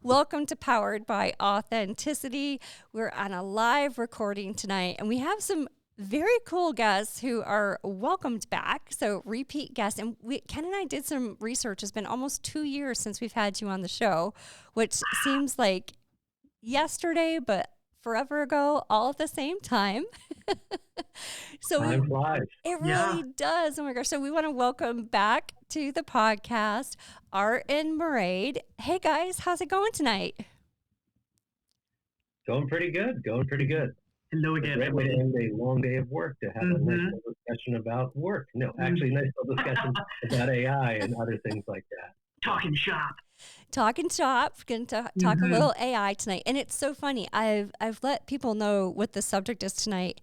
Welcome to Powered by Authenticity. We're on a live recording tonight, and we have some very cool guests who are welcomed back. So repeat guests. And Ken and I did some research. It's been almost 2 years since we've had you on the show, which seems like yesterday, but forever ago, all at the same time. So Time flies. it really does. Oh my gosh. So we want to welcome back to the podcast, Art and Mairead. Hey guys, how's it going tonight? Going pretty good. Hello again. Great way to end a long day of work to have a nice little discussion about work. No, actually, nice little discussion about AI and other things like that. Talking shop. Going to talk a little AI tonight. And it's so funny. I've let people know what the subject is tonight.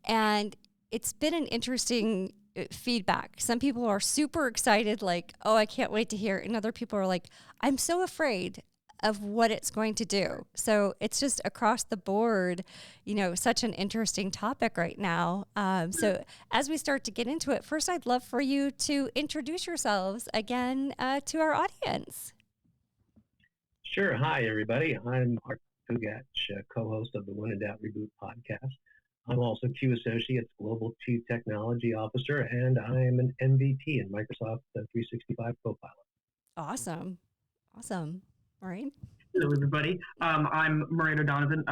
And it's been an interesting feedback. Some people are super excited, like, oh, I can't wait to hear it. And other people are like, I'm so afraid of what it's going to do. So it's just across the board, such an interesting topic right now. So as we start to get into it, first, I'd love for you to introduce yourselves again to our audience. Sure. Hi, everybody. I'm Art Pugach, co-host of the Doubt Reboot podcast. I'm also Q Associates Global Chief Technology Officer, and I am an MVP in Microsoft 365 Copilot. Awesome. All right. Hello, everybody. I'm Mairead O'Donovan,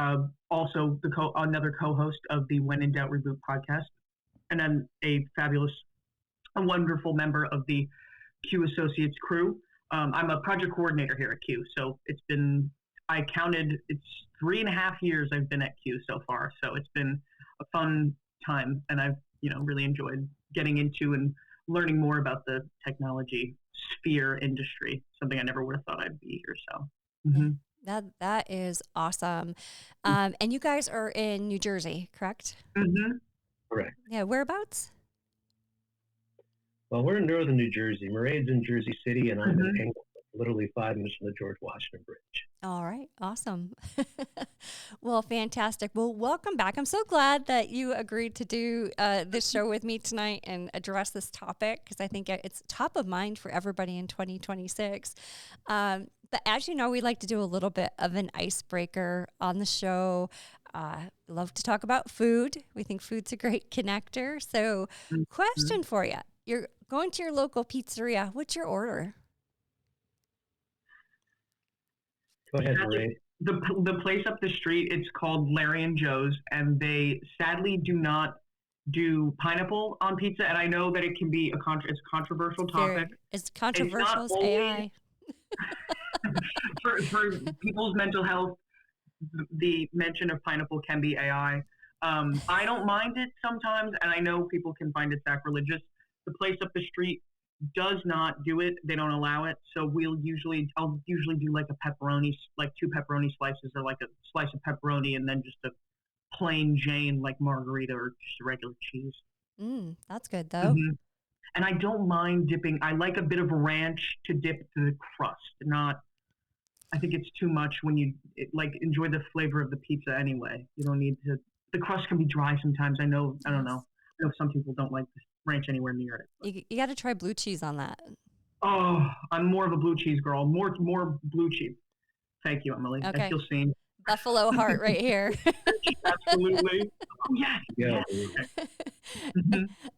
also another co-host of the When in Doubt Reboot podcast, and I'm a wonderful member of the Q Associates crew. I'm a project coordinator here at Q, so it's 3.5 years I've been at Q so far, so it's been a fun time, and I've really enjoyed getting into and learning more about the technology sphere industry, something I never would have thought I'd be here. So that is awesome. And you guys are in New Jersey, correct? Correct. Yeah, whereabouts? Well, we're in northern New Jersey. Mairead's in Jersey City, and I'm in England, literally 5 minutes from the George Washington Bridge. All right. Awesome. Well, fantastic. Well, welcome back. I'm so glad that you agreed to do this show with me tonight and address this topic, because I think it's top of mind for everybody in 2026. But as you know, we like to do a little bit of an icebreaker on the show. Love to talk about food. We think food's a great connector. So question for you. You're going to your local pizzeria. What's your order? Go ahead, Mairead. The place up the street, it's called Larry and Joe's, and they sadly do not do pineapple on pizza. And I know that it can be it's a controversial topic. It's controversial as AI. for people's mental health, the mention of pineapple can be AI. I don't mind it sometimes, and I know people can find it sacrilegious. The place up the street does not do it. They don't allow it. So I'll usually do like a pepperoni, like 2 pepperoni slices, or like a slice of pepperoni, and then just a plain Jane, like margarita or just regular cheese. That's good though. And I don't mind dipping. I like a bit of ranch to dip the crust. I think it's too much when you enjoy the flavor of the pizza anyway. You don't need to. The crust can be dry sometimes. I know. I don't know. I know some people don't like ranch anywhere near it. You got to try blue cheese on that. Oh, I'm more of a blue cheese girl. More blue cheese. Thank you, Emily. Okay. I feel seen. Buffalo heart right here. Absolutely. Oh, yes.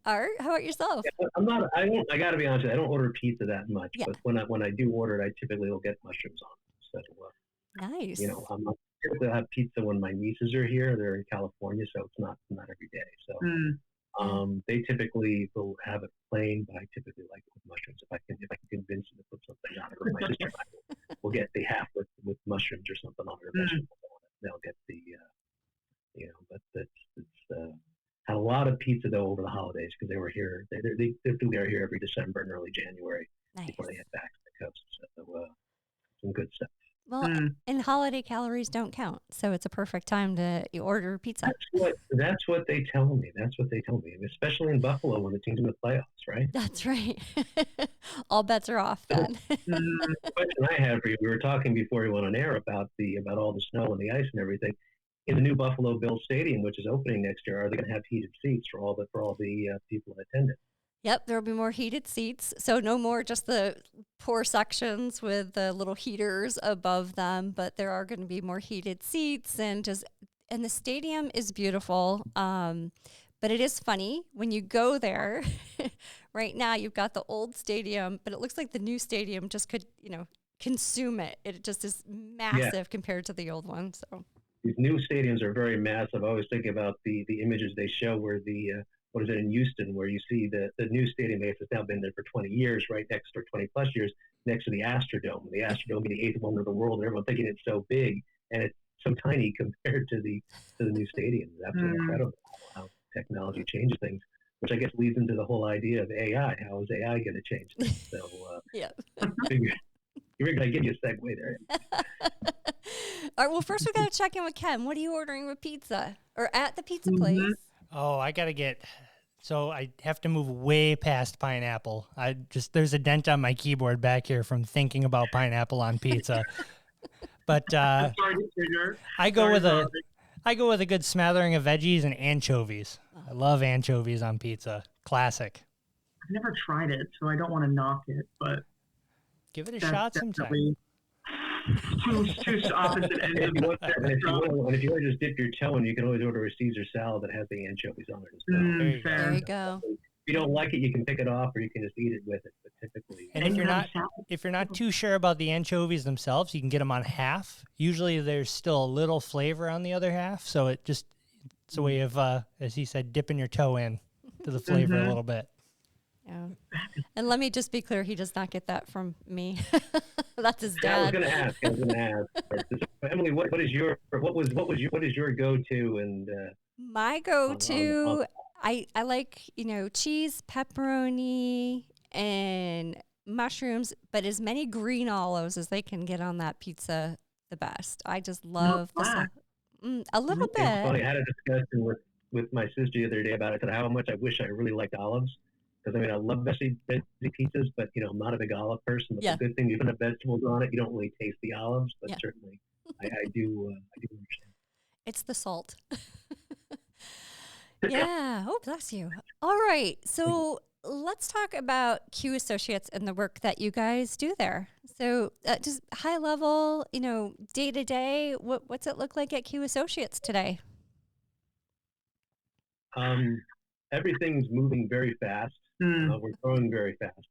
Art, how about yourself? Yeah, I got to be honest with you, I don't order pizza that much, but when I do order it, I typically will get mushrooms on it. So, nice. I'm not typically have pizza when my nieces are here. They're in California, so it's not every day. So they typically will have it plain, but I typically like it with mushrooms. If I can convince them to put something on it, or my sister and I will get the half with mushrooms or something on it, or vegetables on it. They'll get the but it's had a lot of pizza though over the holidays, because they were here. They're here every December and early January before they head back to the coast. So some good stuff. Well, and holiday calories don't count, so it's a perfect time to order pizza. That's what they tell me. Especially in Buffalo when the team's in the playoffs, right? That's right. All bets are off then. The question I have for you: we were talking before we went on air about all the snow and the ice and everything. In the new Buffalo Bills Stadium, which is opening next year, are they going to have heated seats for all the people in attendance? Yep, there will be more heated seats. So no more just the poor sections with the little heaters above them, but there are going to be more heated seats and the stadium is beautiful. But it is funny when you go there. Right now, you've got the old stadium, but it looks like the new stadium just could, consume it. It just is massive compared to the old one. So these new stadiums are very massive. I always think about the images they show where what is it in Houston, where you see the new stadium base has now been there for 20 years, right next or 20 plus years, next to the Astrodome. The Astrodome being the eighth wonder of the world, and everyone thinking it's so big, and it's so tiny compared to the new stadium. It's absolutely incredible how technology changes things, which I guess leads into the whole idea of AI. How is AI going to change things? So, yeah. You're going to give you a segue there. All right, well, first we got to check in with Ken. What are you ordering with pizza or at the pizza place? Oh, I got to so I have to move way past pineapple. There's a dent on my keyboard back here from thinking about pineapple on pizza. But I go with a good smattering of veggies and anchovies. I love anchovies on pizza. Classic. I've never tried it, so I don't want to knock it, but give it a shot sometime. Two opposite ends of the and if you want to just dip your toe in, you can always order a Caesar salad that has the anchovies on it as well. There you go. If you don't like it, you can pick it off, or you can just eat it with it. But typically, and if you're not too sure about the anchovies themselves, you can get them on half. Usually, there's still a little flavor on the other half, so it's a way of, as he said, dipping your toe in to the flavor a little bit. Yeah. And let me just be clear, he does not get that from me. That's his dad. I was going to ask. Emily, what is your go-to? And my go-to, I like, cheese, pepperoni, and mushrooms, but as many green olives as they can get on that pizza, the best. I just love a little bit. It's funny. I had a discussion with my sister the other day about it, how much I wish I really liked olives. Because I love veggie pizzas, but I'm not a big olive person. But the good thing, you don't have vegetables on it, you don't really taste the olives. But certainly, I do understand. It's the salt. Yeah. Oh, bless you. All right. So let's talk about Q Associates and the work that you guys do there. So just high level, day to day, what's it look like at Q Associates today? Everything's moving very fast. We're growing very fast.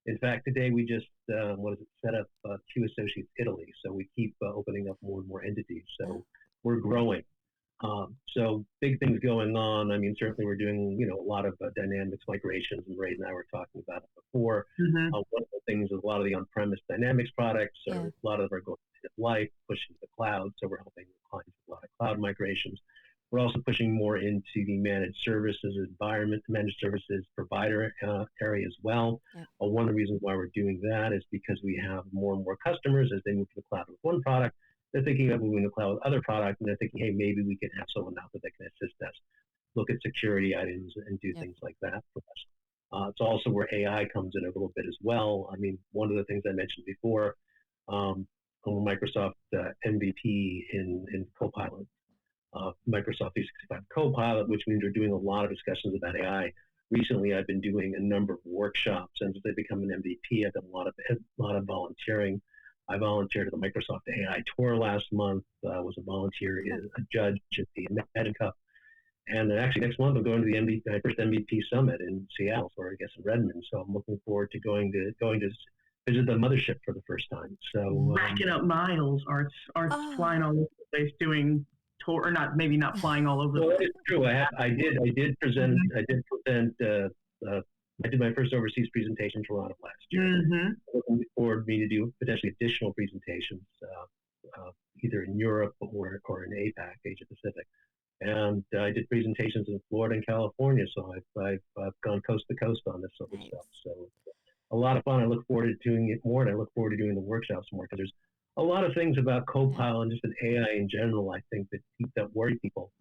In fact, today we just set up Q Associates Italy. So we keep opening up more and more entities. So we're growing. So big things going on. Certainly we're doing a lot of Dynamics migrations, and Ray and I were talking about it before. One of the things is a lot of the on-premise Dynamics products. So a lot of them are going to life, pushing to the cloud. So we're helping clients with a lot of cloud migrations. We're also pushing more into the managed services environment, managed services provider area as well. One of the reasons why we're doing that is because we have more and more customers as they move to the cloud with one product. They're thinking about moving to the cloud with other products, and they're thinking, hey, maybe we can have someone out there that can assist us, look at security items, and do things like that for us. It's also where AI comes in a little bit as well. One of the things I mentioned before, Microsoft MVP in Copilot. Microsoft 365 Copilot, which means we're doing a lot of discussions about AI. Recently, I've been doing a number of workshops, and since they've become an MVP, I've done a lot of volunteering. I volunteered at the Microsoft AI Tour last month. Was a volunteer, a judge at the Med Cup, and then actually next month I'm going to my first MVP summit in Seattle, or I guess in Redmond. So I'm looking forward to going to visit the mothership for the first time. So racking up miles, Art's flying all over the place doing. Tour, or not, maybe not flying all over. Well, it's true. I did present. I did my first overseas presentation in Toronto last year. Looking forward to me to do potentially additional presentations, either in Europe or in APAC, Asia Pacific. And I did presentations in Florida and California, so I've gone coast to coast on this sort of stuff. So a lot of fun. I look forward to doing it more, and I look forward to doing the workshops more, because there's a lot of things about Copilot and just an AI in general, I think, that worry people.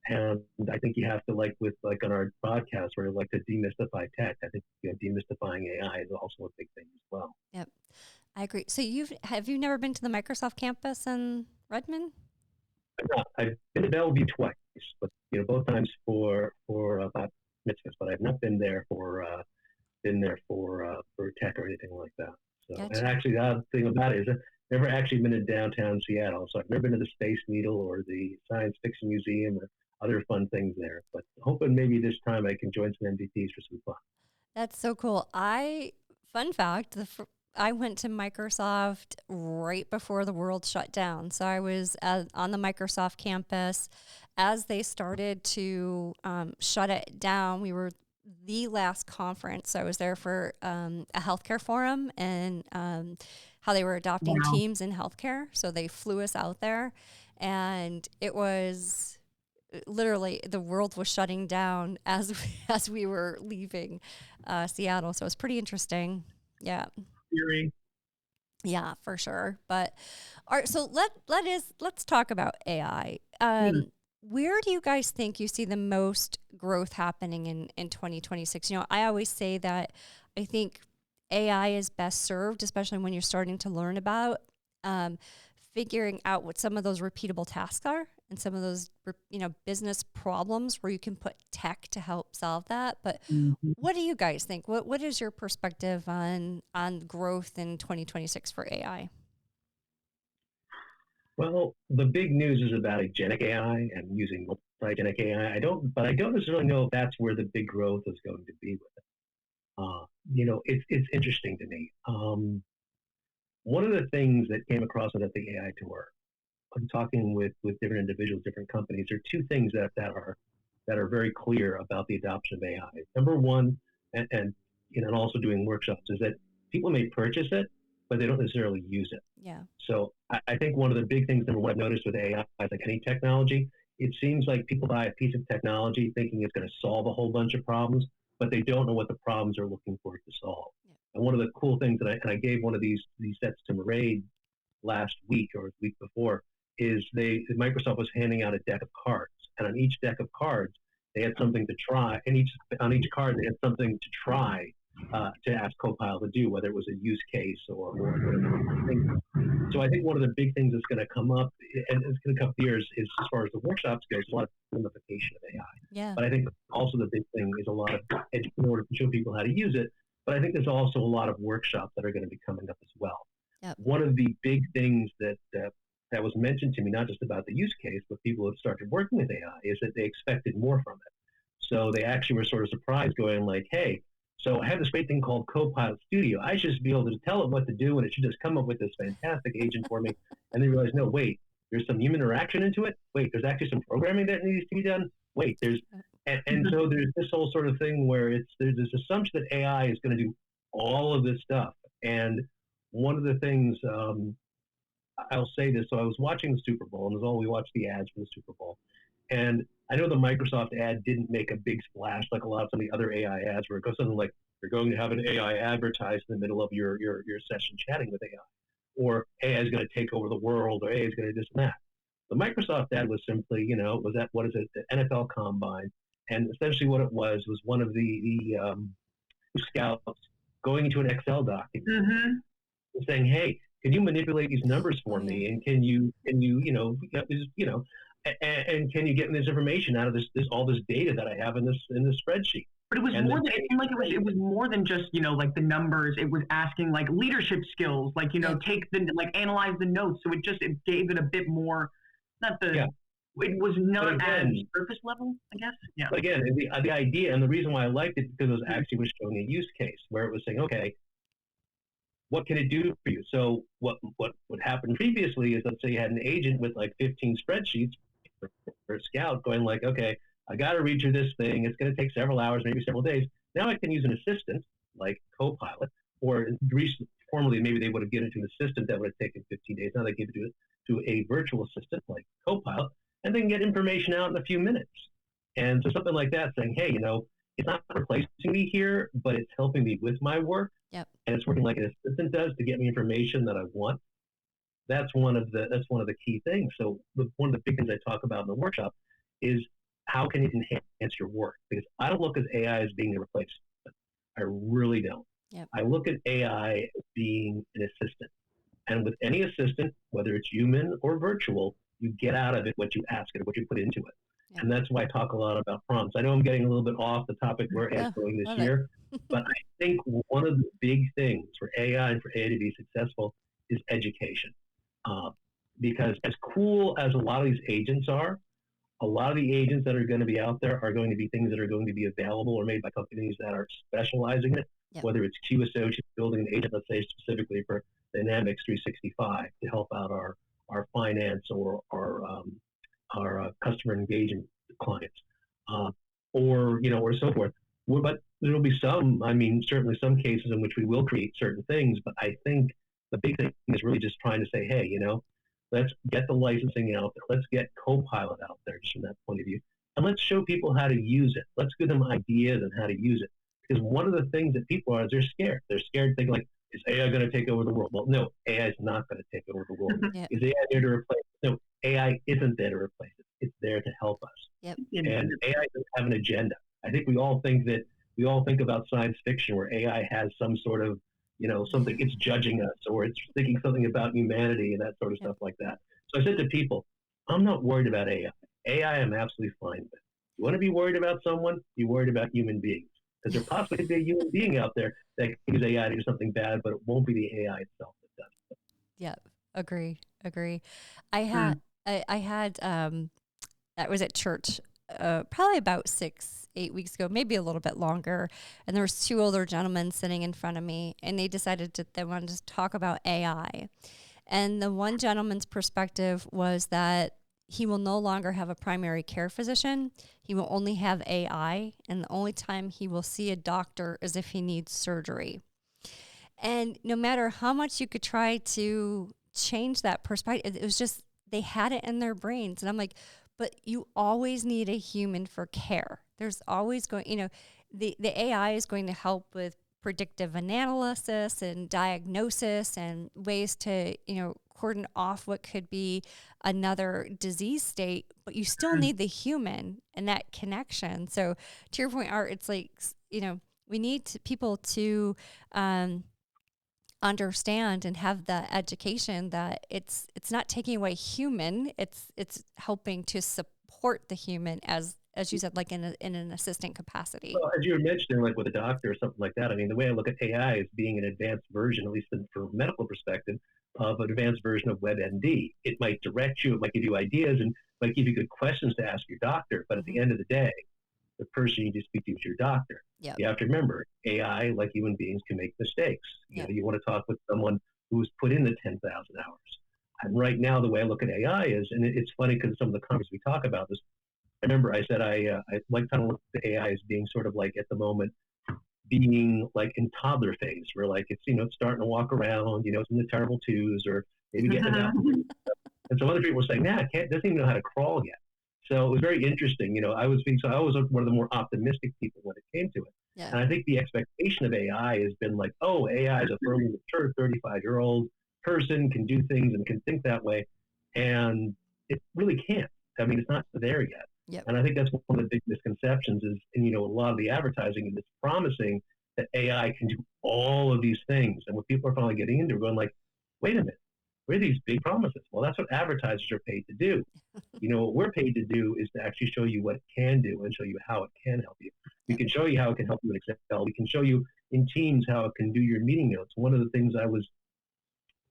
And I think you have to, like on our podcast, where we like to demystify tech. I think demystifying AI is also a big thing as well. Yep, I agree. So have you never been to the Microsoft campus in Redmond? I've been to Bellevue twice, but both times for about mitzvahs. But I've not been there for been there for tech or anything like that. So, Gotcha. And actually, the other thing about it is I've never actually been in downtown Seattle, so I've never been to the Space Needle or the Science Fiction Museum or other fun things there. But hoping maybe this time I can join some MVPs for some fun. That's so cool. Fun fact, I went to Microsoft right before the world shut down. So I was on the Microsoft campus as they started to shut it down. We were the last conference. So I was there for a healthcare forum and how they were adopting teams in healthcare. So they flew us out there, and it was literally the world was shutting down as we were leaving Seattle. So it was pretty interesting. Yeah. Yeah, for sure. But all right, so let's talk about AI. Where do you guys think you see the most growth happening in 2026? You know, I always say that I think AI is best served, especially when you're starting to learn about figuring out what some of those repeatable tasks are and some of those, business problems where you can put tech to help solve that. But what do you guys think? What is your perspective on growth in 2026 for AI? Well, the big news is about agentic AI and using multi-agentic AI. I don't necessarily know if that's where the big growth is going to be with it. It's interesting to me. One of the things that came across at the AI tour, I'm talking with different individuals, different companies. There are two things that are very clear about the adoption of AI. Number one, and also doing workshops, is that people may purchase it, but they don't necessarily use it. Yeah. So I think one of the big things, number one, I've noticed with AI, like any technology, it seems like people buy a piece of technology thinking it's going to solve a whole bunch of problems, but they don't know what the problems are looking for it to solve. Yeah. And one of the cool things that I gave one of these sets to Mairead last week or the week before is Microsoft was handing out a deck of cards, and on each deck of cards they had something to try, and on each card they had something to try to ask Copilot to do, whether it was a use case or whatever. So I think one of the big things that's going to come up, and it's going to come here, is as far as the workshops goes, a lot of gamification of AI. Yeah. But I think also the big thing is a lot of in order to show people how to use it. But I think there's also a lot of workshops that are going to be coming up as well. Yep. One of the big things that was mentioned to me, not just about the use case, but people who have started working with AI, is that they expected more from it. So they actually were sort of surprised, going like, hey, so I have this great thing called Copilot Studio. I should just be able to tell it what to do, and it should just come up with this fantastic agent for me. And they realize, no, wait, there's some human interaction into it. Wait, there's actually some programming that needs to be done. Wait, and so there's this whole sort of thing where there's this assumption that AI is going to do all of this stuff. And one of the things, I'll say this, so I was watching the Super Bowl, and we watched the ads for the Super Bowl. And I know the Microsoft ad didn't make a big splash like a lot of some of the other AI ads, where it goes something like, you're going to have an AI advertised in the middle of your session chatting with AI, or AI is going to take over the world, or AI is going to do this and that. The Microsoft ad was simply, the NFL Combine, and essentially what it was one of the scouts going into an Excel document and saying, hey, can you manipulate these numbers for me? And can you and can you get me this information out of all this data that I have in this spreadsheet? But it was more than, it seemed like it was more than just, like the numbers. It was asking like leadership skills, like, analyze the notes. So it gave it a bit more, it was not as surface level, I guess. Yeah. But again, the idea and the reason why I liked it, because it was showing a use case where it was saying, okay, what can it do for you? So what happened previously is, let's say you had an agent with like 15 spreadsheets for a scout going like, okay, I got to read through this thing. It's going to take several hours, maybe several days. Now I can use an assistant like Copilot, or formerly maybe they would have given it to an assistant that would have taken 15 days. Now they give it to a virtual assistant like Copilot, and they can get information out in a few minutes. And so something like that, saying, hey, it's not replacing me here, but it's helping me with my work. Yep. And it's working like an assistant does to get me information that I want. That's one of the key things. So one of the big things I talk about in the workshop is how can you enhance your work? Because I don't look at AI as being a replacement. I really don't. Yep. I look at AI as being an assistant. And with any assistant, whether it's human or virtual, you get out of it what you ask it or what you put into it. And that's why I talk a lot about prompts. I know I'm getting a little bit off the topic where AI is going this year, but I think one of the big things for AI and for AI to be successful is education. Because as cool as a lot of these agents are, a lot of the agents that are going to be out there are going to be things that are going to be available or made by companies that are specializing in it, whether it's Q Associates building an agent, let's say specifically for Dynamics 365 to help out our finance or our customer engagement clients, or so forth. But there'll be some, certainly some cases in which we will create certain things, but I think the big thing is really just trying to say, hey, let's get the licensing out there. Let's get Copilot out there just from that point of view. And let's show people how to use it. Let's give them ideas on how to use it. Because one of the things that people are, is they're scared. They're scared thinking like, is AI going to take over the world? Well, no, AI is not going to take over the world. Is AI there to replace it? No, AI isn't there to replace it. It's there to help us. And AI doesn't have an agenda. I think we all think about science fiction where AI has some sort of, something, it's judging us or it's thinking something about humanity and that sort of stuff like that. So I said to people, I'm not worried about AI. AI I'm absolutely fine with. You want to be worried about someone, you're worried about human beings. Because there possibly could be a human being out there that can use AI to do something bad, but it won't be the AI itself that does it. Yep. Agree. I had I was at church probably about 6-8 weeks ago, maybe a little bit longer. And there was two older gentlemen sitting in front of me, and they decided that they wanted to talk about AI. And the one gentleman's perspective was that he will no longer have a primary care physician. He will only have AI, and the only time he will see a doctor is if he needs surgery. And no matter how much you could try to change that perspective, it was just, they had it in their brains. And I'm like, but you always need a human for care. There's always going, the AI is going to help with predictive analysis and diagnosis and ways to, cordon off what could be another disease state, but you still need the human and that connection. So to your point, Art, it's like, we need people to understand and have the education that it's not taking away human, it's helping to support the human as you said, like in an assistant capacity. Well, as you were mentioning, like with a doctor or something like that, the way I look at AI is being an advanced version, at least from a medical perspective, of an advanced version of WebMD. It might direct you, it might give you ideas, and might give you good questions to ask your doctor. But at the end of the day, the person you need to speak to is your doctor. Yep. You have to remember, AI, like human beings, can make mistakes. You want to talk with someone who's put in the 10,000 hours. And right now, the way I look at AI is, and it's funny because some of the conversations we talk about this, I remember I said I like kind of look at AI as being sort of like at the moment being like in toddler phase, where like it's it's starting to walk around, it's in the terrible twos or maybe getting about. And some other people were saying, it doesn't even know how to crawl yet. So it was very interesting. I was one of the more optimistic people when it came to it. Yeah. And I think the expectation of AI has been like, oh, AI is a firmly mature 35-year-old person, can do things and can think that way, and it really can't. It's not there yet. Yep. And I think that's one of the big misconceptions is, and a lot of the advertising is promising that AI can do all of these things. And what people are finally getting into are going like, wait a minute, what are these big promises? Well, that's what advertisers are paid to do. What we're paid to do is to actually show you what it can do and show you how it can help you. We can show you how it can help you in Excel. We can show you in Teams how it can do your meeting notes. One of the things I was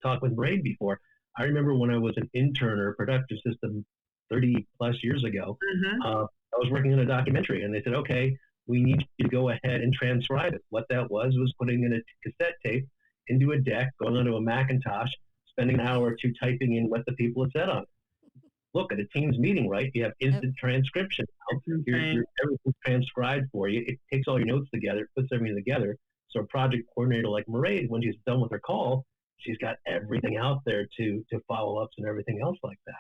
talking with Mairead before, I remember when I was an intern or a production system 30 plus years ago, I was working on a documentary and they said, okay, we need you to go ahead and transcribe it. What that was putting in a cassette tape into a deck, going onto a Macintosh, spending an hour or two typing in what the people had said on it. Look, at a Teams meeting, right? You have instant transcription. Everything's transcribed for you. It takes all your notes together, puts everything together. So a project coordinator like Mairead, when she's done with her call, she's got everything out there to follow ups and everything else like that.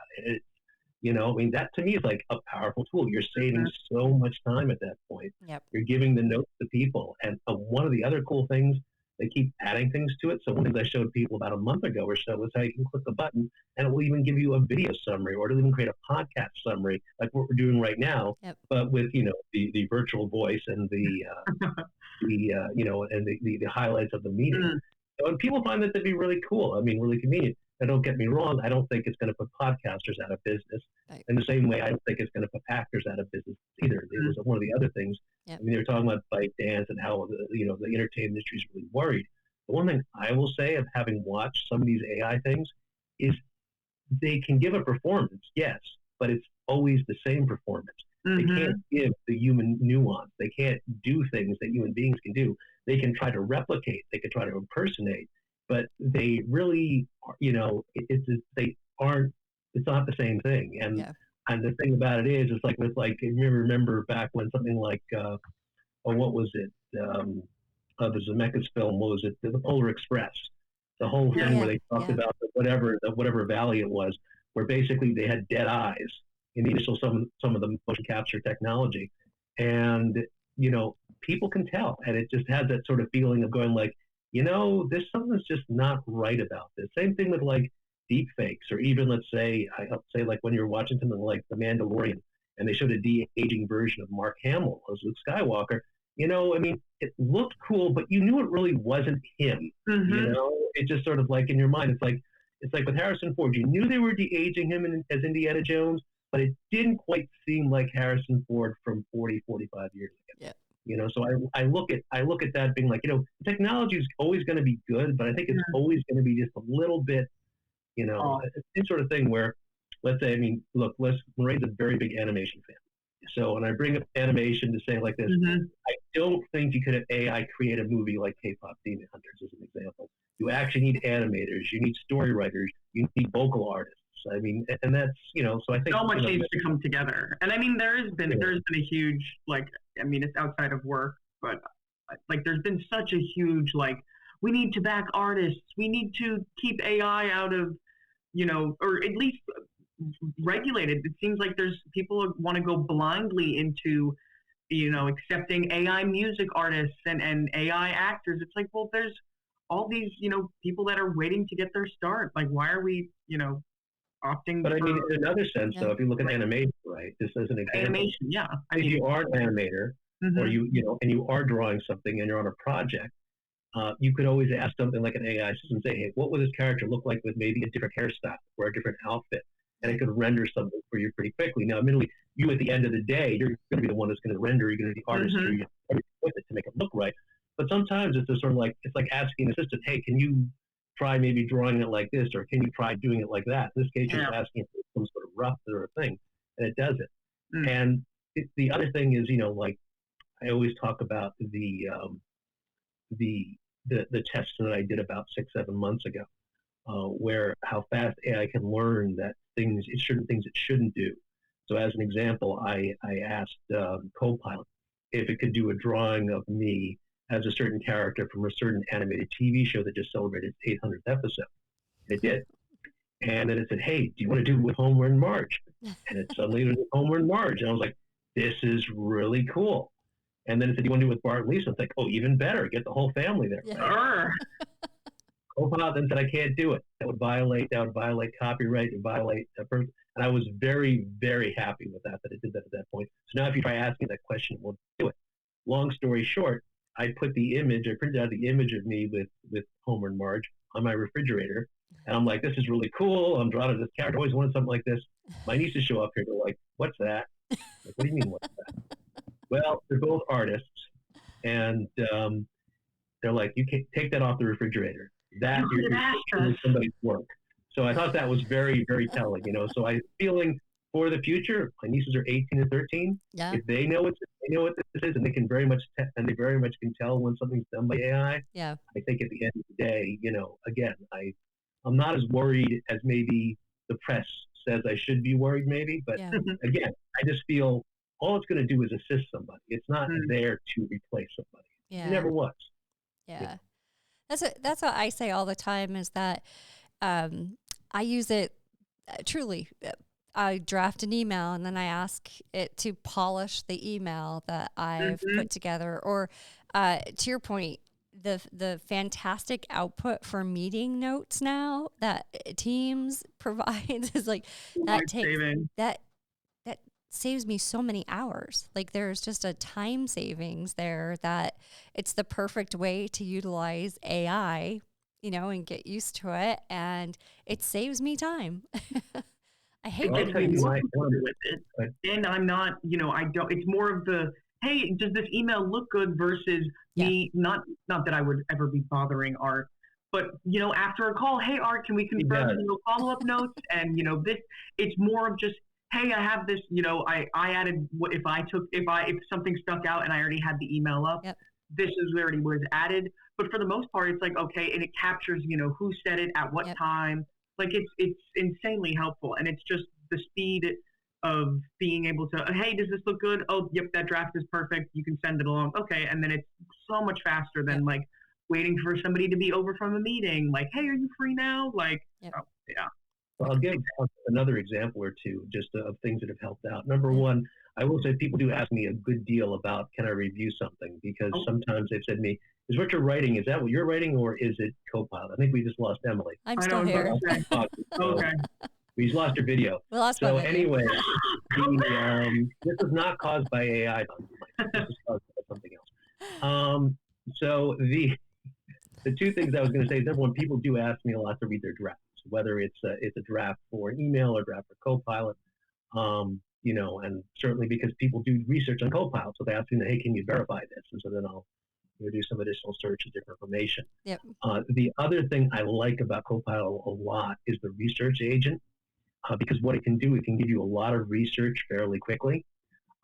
That to me is like a powerful tool. You're saving so much time at that point. Yep. You're giving the notes to people. And one of the other cool things, they keep adding things to it. So one of the things I showed people about a month ago or so was how you can click a button and it will even give you a video summary, or it'll even create a podcast summary like what we're doing right now, but with, the virtual voice and the highlights of the meeting. So, and people find that to be really cool. Really convenient. Now, don't get me wrong. I don't think it's going to put podcasters out of business. Right. In the same way, I don't think it's going to put actors out of business either. It was one of the other things. Yep. I mean, they were talking about ByteDance and how the entertainment industry is really worried. The one thing I will say of having watched some of these AI things is they can give a performance, yes, but it's always the same performance. They can't give the human nuance. They can't do things that human beings can do. They can try to replicate. They can try to impersonate, but they really, they aren't. It's not the same thing. And the thing about it is, it's like with you remember back when something like, what was it? The Zemeckis film. What was it? The Polar Express. The whole thing where they talked about whatever valley it was, where basically they had dead eyes in the initial some of the motion capture technology, and people can tell, and it just has that sort of feeling of going like, there's something's just not right about this. Same thing with like deep fakes, or even let's say like when you're watching something like The Mandalorian, and they showed a de-aging version of Mark Hamill as Luke Skywalker. I mean, it looked cool, but you knew it really wasn't him. It just sort of like in your mind, it's like with Harrison Ford. You knew they were de-aging him as Indiana Jones, but it didn't quite seem like Harrison Ford from 40, 45 years ago. Yeah. So I look at that being like, technology is always going to be good, but I think it's always going to be just a little bit, it's the same sort of thing where, let's say, I mean, look, Mairead's a very big animation fan. So when I bring up animation to say like this, I don't think you could have AI create a movie like K-pop Demon Hunters as an example. You actually need animators, you need story writers, you need vocal artists. I mean, and that's, so I think so much needs to come together. And I mean, there's been a huge, it's outside of work, but there's been such a huge, we need to back artists. We need to keep AI out of, or at least regulated. It seems like there's people want to go blindly into, accepting AI music artists and AI actors. It's like, well, there's all these, people that are waiting to get their start. Like, why are we, opting? But I mean, in another sense, though, if you look at animation, right? This is an example. Animation, yeah. If you are an animator, or and you are drawing something and you're on a project, you could always ask something like an AI system, say, hey, what would this character look like with maybe a different hairstyle or a different outfit? And it could render something for you pretty quickly. Now, admittedly, you at the end of the day, you're going to be the one that's going to render. You're going to be the artist, you're going to do everything with it to make it look right. But sometimes it's just sort of like, it's like asking an assistant, hey, can you try maybe drawing it like this, or can you try doing it like that? In this case, you're asking for some sort of rough sort of thing, and it does it. And the other thing is, I always talk about the test that I did about 6-7 months ago, where how fast AI can learn that certain things it shouldn't do. So as an example, I asked Copilot if it could do a drawing of me as a certain character from a certain animated TV show that just celebrated its 800th episode. It did. And then it said, hey, do you want to do it with Homer and Marge? And it suddenly was Homer and Marge. And I was like, this is really cool. And then it said, do you want to do it with Bart and Lisa? It's like, oh, even better. Get the whole family there. Yeah. Copilot then said, I can't do it. That would violate copyright, and violate a person. And I was very, very happy with that it did that at that point. So now if you try asking that question, it won't do it. Long story short, I printed out the image of me with Homer and Marge on my refrigerator. And I'm like, this is really cool. I'm drawing this character. I always wanted something like this. My nieces show up here. They're like, what's that? I'm like, what do you mean, what's that? Well, they're both artists. And they're like, you can't take that off the refrigerator. That is somebody's work. So I thought that was very, very telling, So I'm feeling for the future. My nieces are 18 and 13. Yeah. If they know what this is, and they can very much can tell when something's done by AI. Yeah. I think at the end of the day, again, I'm not as worried as maybe the press says I should be worried, maybe. But again, I just feel all it's going to do is assist somebody. It's not there to replace somebody. Yeah. It never was. Yeah. That's what I say all the time is that I use it truly. I draft an email and then I ask it to polish the email that I've put together. Or to your point, the fantastic output for meeting notes now that Teams provides is like that saves me so many hours. Like there's just a time savings there that it's the perfect way to utilize AI and get used to it, and it saves me time. I hate It's getting more Mike, with it, and I'm not, I don't. It's more of the, hey, does this email look good versus me? Not that I would ever be bothering Art, but after a call, hey Art, can we confirm follow-up notes? And this, it's more of just, hey, I have this. I added what if something stuck out and I already had the email up. Yep. This is where it was added. But for the most part, it's like, okay, and it captures who said it at what time. Like it's insanely helpful, and it's just the speed of being able to, hey, does this look good? Oh, yep, that draft is perfect. You can send it along. Okay, and then it's so much faster than like waiting for somebody to be over from a meeting. Like, hey, are you free now? Like, oh, yeah. Well, I'll give another example or two just of things that have helped out. Number one, I will say people do ask me a good deal about, can I review something? Because sometimes they've said to me, is what you're writing, is that what you're writing, or is it Copilot? I think we just lost Emily. I'm still here. Okay. We just lost her video. We lost so anyway, this is not caused by AI. This is caused by something else. So the two things I was going to say is, number one, people do ask me a lot to read their drafts, whether it's a draft for an email or a draft for Copilot. And certainly because people do research on Copilot, so they ask me, hey, can you verify this? And so then I'll do some additional search of different information. Yep. The other thing I like about Copilot a lot is the research agent, because what it can do, it can give you a lot of research fairly quickly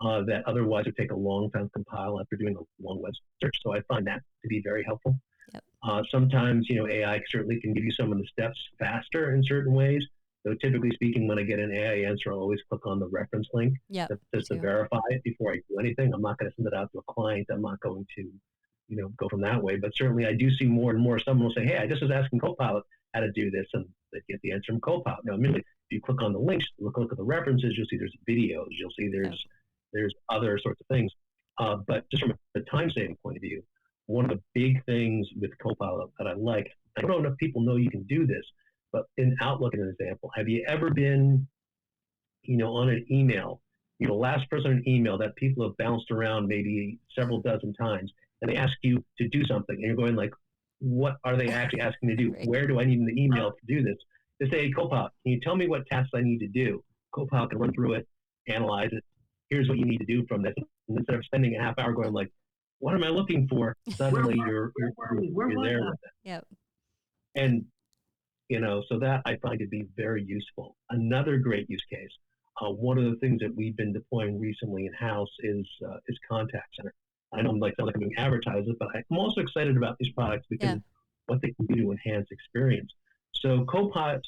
that otherwise would take a long time to compile after doing a long web search. So I find that to be very helpful. Yep. Sometimes, AI certainly can give you some of the steps faster in certain ways. So typically speaking, when I get an AI answer, I'll always click on the reference link just to verify it before I do anything. I'm not going to send it out to a client. I'm not going to, go from that way. But certainly I do see more and more someone will say, hey, I just was asking Copilot how to do this, and they get the answer from Copilot. Now, immediately, if you click on the links, look at the references, you'll see there's videos, you'll see there's other sorts of things. But just from a time-saving point of view, one of the big things with Copilot that I like, I don't know enough people know you can do this, but in Outlook, as an example, have you ever been, on an email, last person on an email that people have bounced around maybe several dozen times, and they ask you to do something, and you're going like, what are they actually asking me to do? Right. Where do I need the email to do this? They say, Copilot, can you tell me what tasks I need to do? Copilot can run through it, analyze it. Here's what you need to do from this. And instead of spending a half hour going like, what am I looking for? Suddenly you're there with it. Yep. And, so that I find to be very useful. Another great use case, one of the things that we've been deploying recently in-house is Contact Center. I know I'm sound like I'm being advertised, but I'm also excited about these products because what they can do to enhance experience. So Contact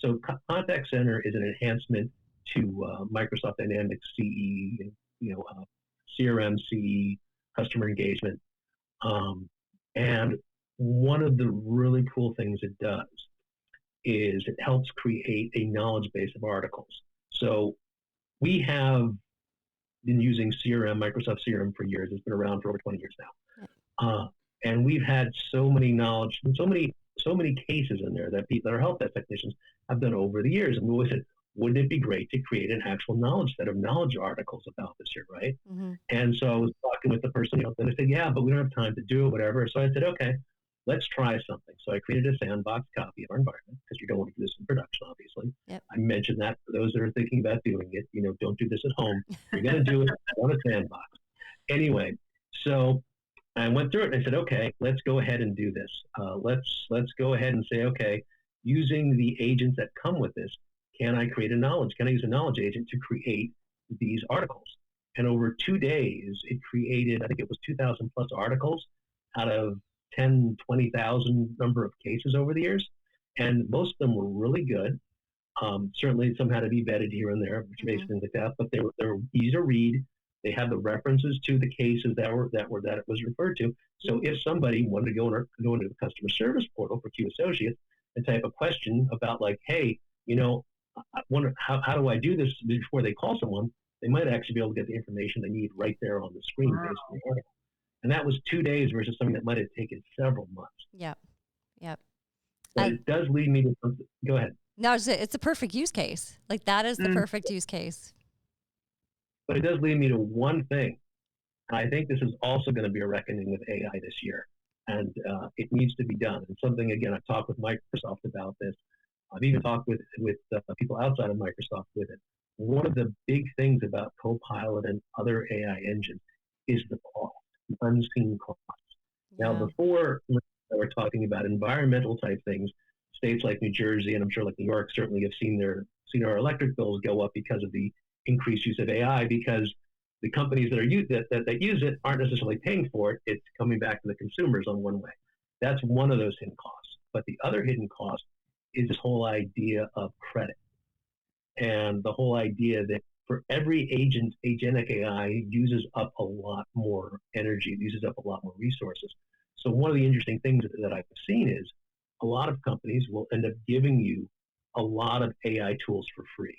Center is an enhancement to Microsoft Dynamics CE, CRM CE, customer engagement. And one of the really cool things it does is it helps create a knowledge base of articles. So we have been using CRM, Microsoft CRM, for years. It's been around for over 20 years now. And we've had so many knowledge and so many cases in there that our help desk technicians have done over the years. And we always said, wouldn't it be great to create an actual knowledge set of knowledge articles about this here, right? Mm-hmm. And so I was talking with the person, and I said, yeah, but we don't have time to do it, whatever. So I said, okay, let's try something. So I created a sandbox copy of our environment, because you don't want to do this in production, obviously. Yep. I mentioned that for those that are thinking about doing it, don't do this at home. You're going to do it on a sandbox. Anyway, so I went through it and I said, okay, let's go ahead and do this. Let's go ahead and say, okay, using the agents that come with this, can I use a knowledge agent to create these articles? And over 2 days, it created, I think it was 2,000 plus articles out of 10, 20,000 number of cases over the years. And most of them were really good. Certainly some had to be vetted here and there, which makes things like that, but they were easy to read. They had the references to the cases that it was referred to. So if somebody wanted to go into the customer service portal for Q Associates and type a question about like, hey, I wonder how do I do this before they call someone, they might actually be able to get the information they need right there on the screen based on the article. And that was 2 days versus something that might have taken several months. Yep. But it does lead me to something. Go ahead. No, it's a perfect use case. Like that is the perfect use case. But it does lead me to one thing. I think this is also going to be a reckoning with AI this year. and it needs to be done. And something, again, I've talked with Microsoft about this. I've even talked with people outside of Microsoft with it. One of the big things about Copilot and other AI engines is the cost, the unseen costs. Yeah. Now, before we're talking about environmental type things, states like New Jersey and I'm sure like New York certainly have seen our electric bills go up because of the increased use of AI, because the companies that use it aren't necessarily paying for it. It's coming back to the consumers on one way. That's one of those hidden costs. But the other hidden cost is this whole idea of credit, and the whole idea that for every agentic AI uses up a lot more energy, uses up a lot more resources. So one of the interesting things that I've seen is a lot of companies will end up giving you a lot of AI tools for free.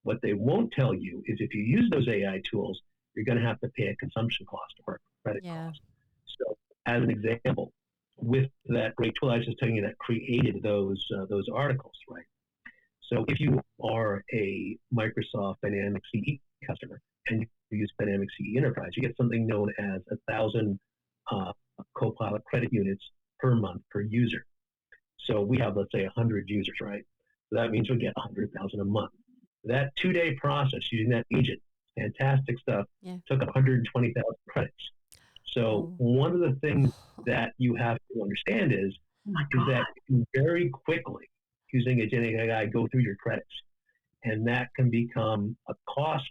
What they won't tell you is if you use those AI tools, you're going to have to pay a consumption cost or a credit cost. So as an example, with that great tool I was just telling you that created those articles, right? So if you are a Microsoft Dynamics CE customer and you use Dynamics CE Enterprise, you get something known as 1,000 Copilot credit units per month per user. So we have, let's say, 100 users, right? So that means we get 100,000 a month. That 2-day process using that agent, fantastic stuff, took 120,000 credits. So one of the things that you have to understand is that you can very quickly, using agentic AI, go through your credits. And that can become a cost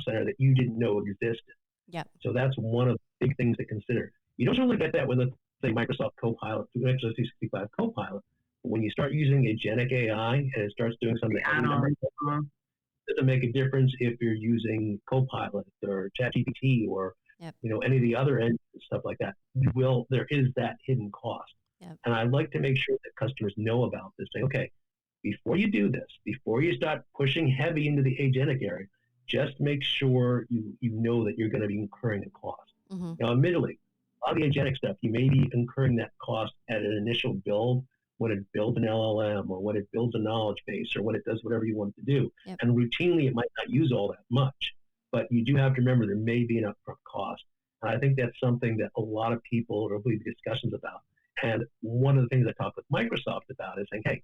center that you didn't know existed. Yep. So that's one of the big things to consider. You don't really get that with, let's say, Microsoft Copilot, Microsoft 365 Copilot. But when you start using agentic AI and it starts doing something, it doesn't make a difference if you're using Copilot or ChatGPT or any of the other engines, stuff like that. There is that hidden cost. Yep. And I'd like to make sure that customers know about this. Say, okay, before you do this, before you start pushing heavy into the agentic area, just make sure you know that you're going to be incurring a cost. Mm-hmm. Now, admittedly, a lot of the agentic stuff, you may be incurring that cost at an initial build when it builds an LLM or when it builds a knowledge base or when it does whatever you want to do. Yep. And routinely, it might not use all that much. But you do have to remember there may be an upfront cost. And I think that's something that a lot of people are really discussions about. And one of the things I talked with Microsoft about is saying, hey,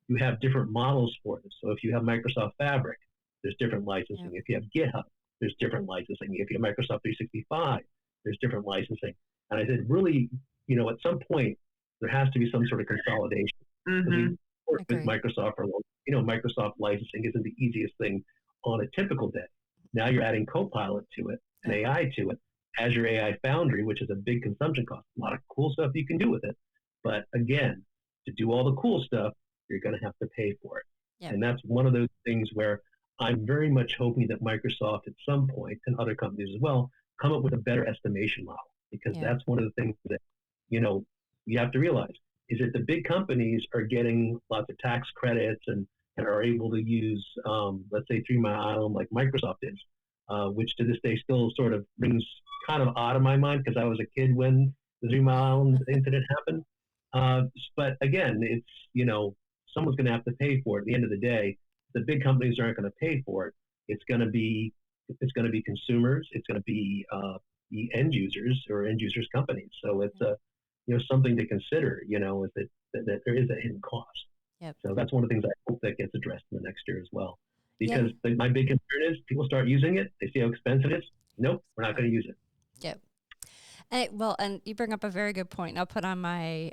you have different models for this. So if you have Microsoft Fabric, there's different licensing. Yep. If you have GitHub, there's different licensing. If you have Microsoft 365, there's different licensing. And I said, really, at some point, there has to be some sort of consolidation. Mm-hmm. We've worked with Microsoft for a long time. Microsoft licensing isn't the easiest thing on a typical day. Now you're adding Copilot to it, and AI to it, Azure AI Foundry, which is a big consumption cost. A lot of cool stuff you can do with it. But again, to do all the cool stuff, you're going to have to pay for it. Yep. And that's one of those things where I'm very much hoping that Microsoft at some point, and other companies as well, come up with a better estimation model. Because that's one of the things that, you have to realize is that the big companies are getting lots of tax credits and are able to use, let's say, 3 Mile Island like Microsoft is, which to this day still sort of brings kind of out of my mind because I was a kid when the 3 Mile Island incident happened. But again, it's, someone's going to have to pay for it. At the end of the day, the big companies aren't going to pay for it. It's going to be consumers. It's going to be the end users or end users companies. So it's something to consider. Is that there is a hidden cost. Yep. So that's one of the things I hope that gets addressed in the next year as well. Because my big concern is people start using it. They see how expensive it is. Nope, we're not going to use it. Yep. And you bring up a very good point. I'll put on my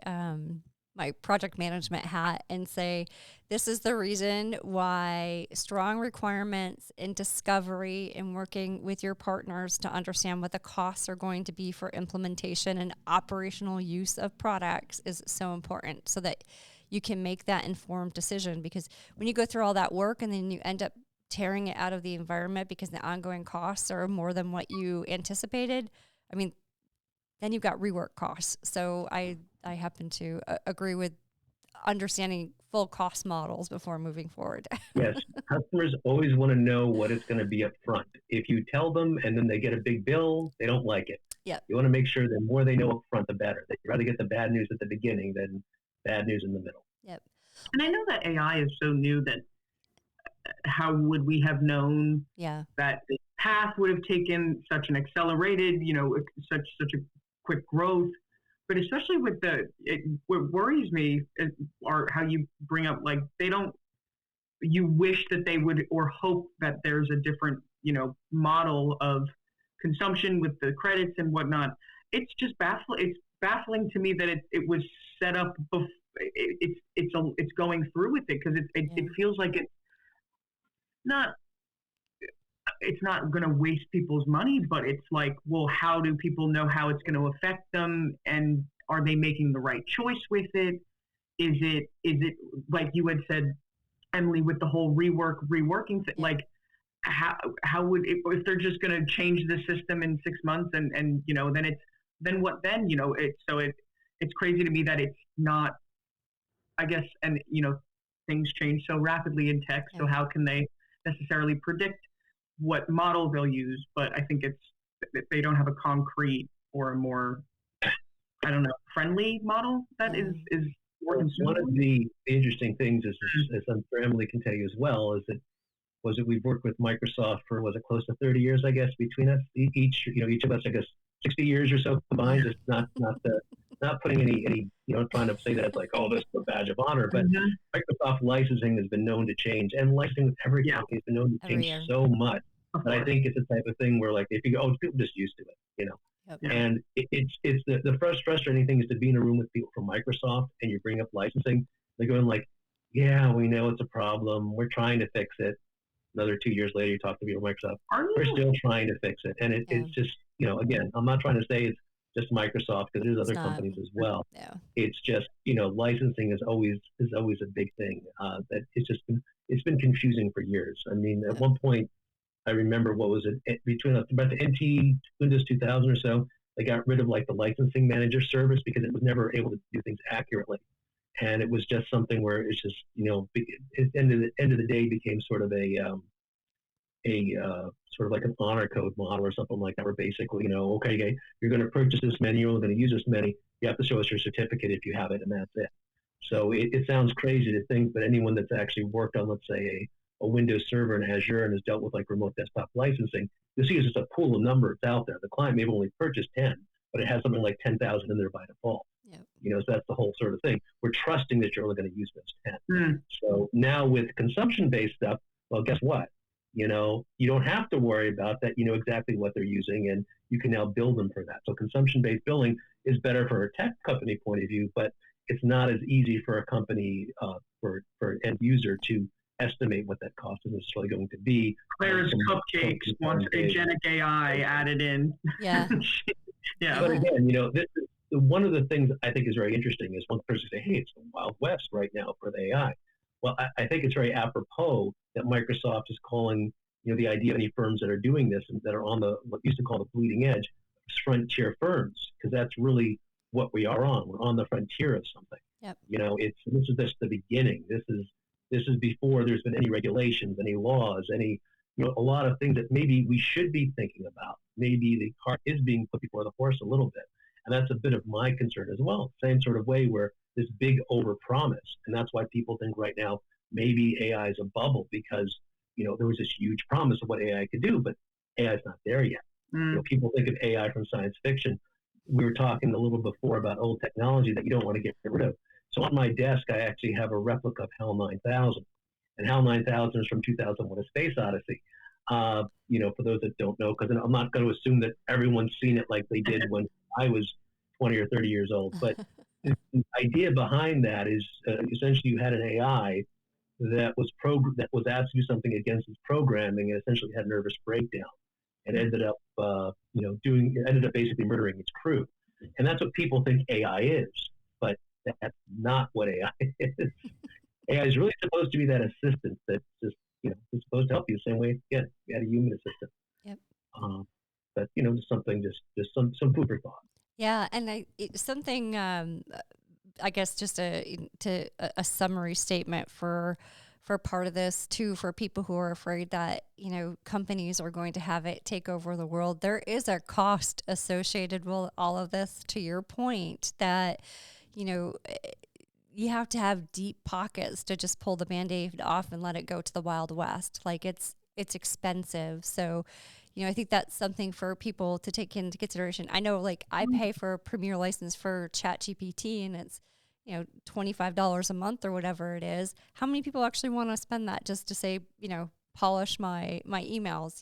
my project management hat and say, this is the reason why strong requirements in discovery and working with your partners to understand what the costs are going to be for implementation and operational use of products is so important so that you can make that informed decision. Because when you go through all that work and then you end up tearing it out of the environment because the ongoing costs are more than what you anticipated, then you've got rework costs. So I happen to agree with understanding full cost models before moving forward. Yes, customers always want to know what it's going to be up front. If you tell them and then they get a big bill, they don't like it. Yep. You want to make sure the more they know up front, the better. They'd rather get the bad news at the beginning than bad news in the middle. Yep. And I know that AI is so new that how would we have known that the path would have taken such an accelerated, such a quick growth? but especially with what worries me are how you bring up, like, you wish that they would, or hope that there's a different, model of consumption with the credits and whatnot. It's just baffling. It's baffling to me that it was set up before. It's going through with it, because it feels like it's not going to waste people's money, but it's like, well, how do people know how it's going to affect them, and are they making the right choice with it? Is it like you had said, Emily, with the whole reworking thing, like how would it, if they're just going to change the system in 6 months and then what then? It's crazy to me that it's not, I guess, and things change so rapidly in tech. So how can they necessarily predict what model they'll use? But I think they don't have a concrete or a more, I don't know, friendly model that is more consumable. One of the interesting things is, as I'm sure Emily can tell you as well, is that we've worked with Microsoft for, was it close to 30 years, I guess, between us, each of us, I guess, 60 years or so combined. Just not putting any trying to say that it's like, oh, this is a badge of honor, but Microsoft licensing has been known to change, and licensing with every company has been known to change so much. But I think it's the type of thing where, like, if you go, oh, people just used to it, And it's the frustrating thing is to be in a room with people from Microsoft and you bring up licensing. They're going like, yeah, we know it's a problem. We're trying to fix it. Another 2 years later, you talk to people from Microsoft. We're still trying to fix it. And it's just, again, I'm not trying to say it's just Microsoft, because there's other companies as well. Yeah. It's just, licensing is always a big thing. That it's been confusing for years. I mean, at one point, I remember, what was it, between about the NT Windows 2000 or so, they got rid of like the licensing manager service because it was never able to do things accurately. And it was just something where it's just, at the end of the day became sort of a sort of like an honor code model or something like that, where basically, okay, you're going to purchase this many, you're only going to use this many, you have to show us your certificate if you have it, and that's it. So it sounds crazy to think, but anyone that's actually worked on, let's say, a Windows server in Azure and has dealt with like remote desktop licensing, you'll see it's just a pool of numbers out there. The client may have only purchased 10, but it has something like 10,000 in there by default. Yep. So that's the whole sort of thing. We're trusting that you're only going to use those 10. So now with consumption-based stuff, well, guess what? You don't have to worry about that. You know exactly what they're using, and you can now build them for that. So consumption-based billing is better for a tech company point of view, but it's not as easy for a company, for an end user to estimate what that cost is necessarily going to be. Claire's Cupcakes wants agentic AI added in. Yeah. Yeah. But again, this is one of the things I think is very interesting is one person say, hey, it's the Wild West right now for the AI. Well, I think it's very apropos that Microsoft is calling, the idea of any firms that are doing this and that are on what used to call the bleeding edge, frontier firms, because that's really what we are on. We're on the frontier of something. Yep. This is just the beginning. This is before there's been any regulations, any laws, any, a lot of things that maybe we should be thinking about. Maybe the cart is being put before the horse a little bit. And that's a bit of my concern as well. Same sort of way where this big overpromise. And that's why people think right now, maybe AI is a bubble, because, there was this huge promise of what AI could do, but AI is not there yet. People think of AI from science fiction. We were talking a little before about old technology that you don't want to get rid of. So on my desk, I actually have a replica of HAL 9000. And HAL 9000 is from 2001: A Space Odyssey. For those that don't know, because I'm not going to assume that everyone's seen it like they did when I was 20 or 30 years old. But the idea behind that is essentially you had an AI that was asked to do something against its programming and essentially had nervous breakdown and ended up basically murdering its crew. And that's what people think AI is, but that's not what AI is. AI is really supposed to be that assistant that's just, it's supposed to help you the same way, you had a human assistant. Yep. But, just some food for thought. Yeah. And something, I guess just a summary statement for part of this too, for people who are afraid that, companies are going to have it take over the world. There is a cost associated with all of this, to your point, that, you have to have deep pockets to just pull the Band-Aid off and let it go to the Wild West. Like it's expensive. So, I think that's something for people to take into consideration. I know, like, I pay for a premier license for ChatGPT, and it's, $25 a month or whatever it is. How many people actually want to spend that just to say, polish my emails?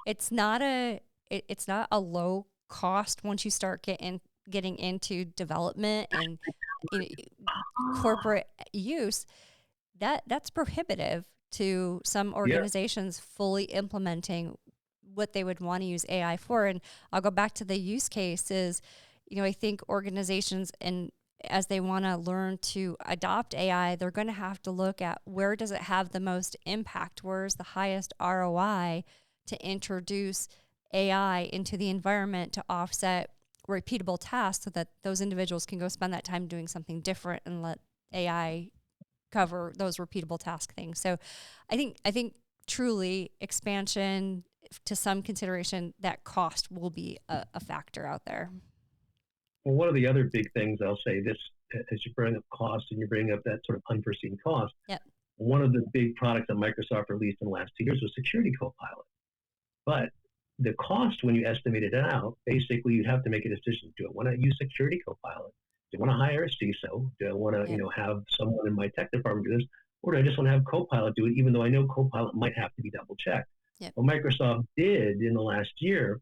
It's not a low cost once you start getting into development and corporate use. That's prohibitive to some organizations fully implementing what they would want to use AI for. And I'll go back to the use cases. I think organizations, and as they want to learn to adopt AI, they're going to have to look at where does it have the most impact, where's the highest ROI to introduce AI into the environment to offset repeatable tasks so that those individuals can go spend that time doing something different and let AI cover those repeatable task things. So I think truly expansion to some consideration, that cost will be a factor out there. Well, one of the other big things I'll say this, as you bring up cost and you bring up that sort of unforeseen cost, one of the big products that Microsoft released in the last 2 years was Security Copilot. But the cost, when you estimated it out, basically you have to make a decision. Do I want to use Security Copilot? Do I want to hire a CISO? Do I want to, have someone in my tech department do this? Or do I just want to have Copilot do it, even though I know Copilot might have to be double checked? What Microsoft did in the last year,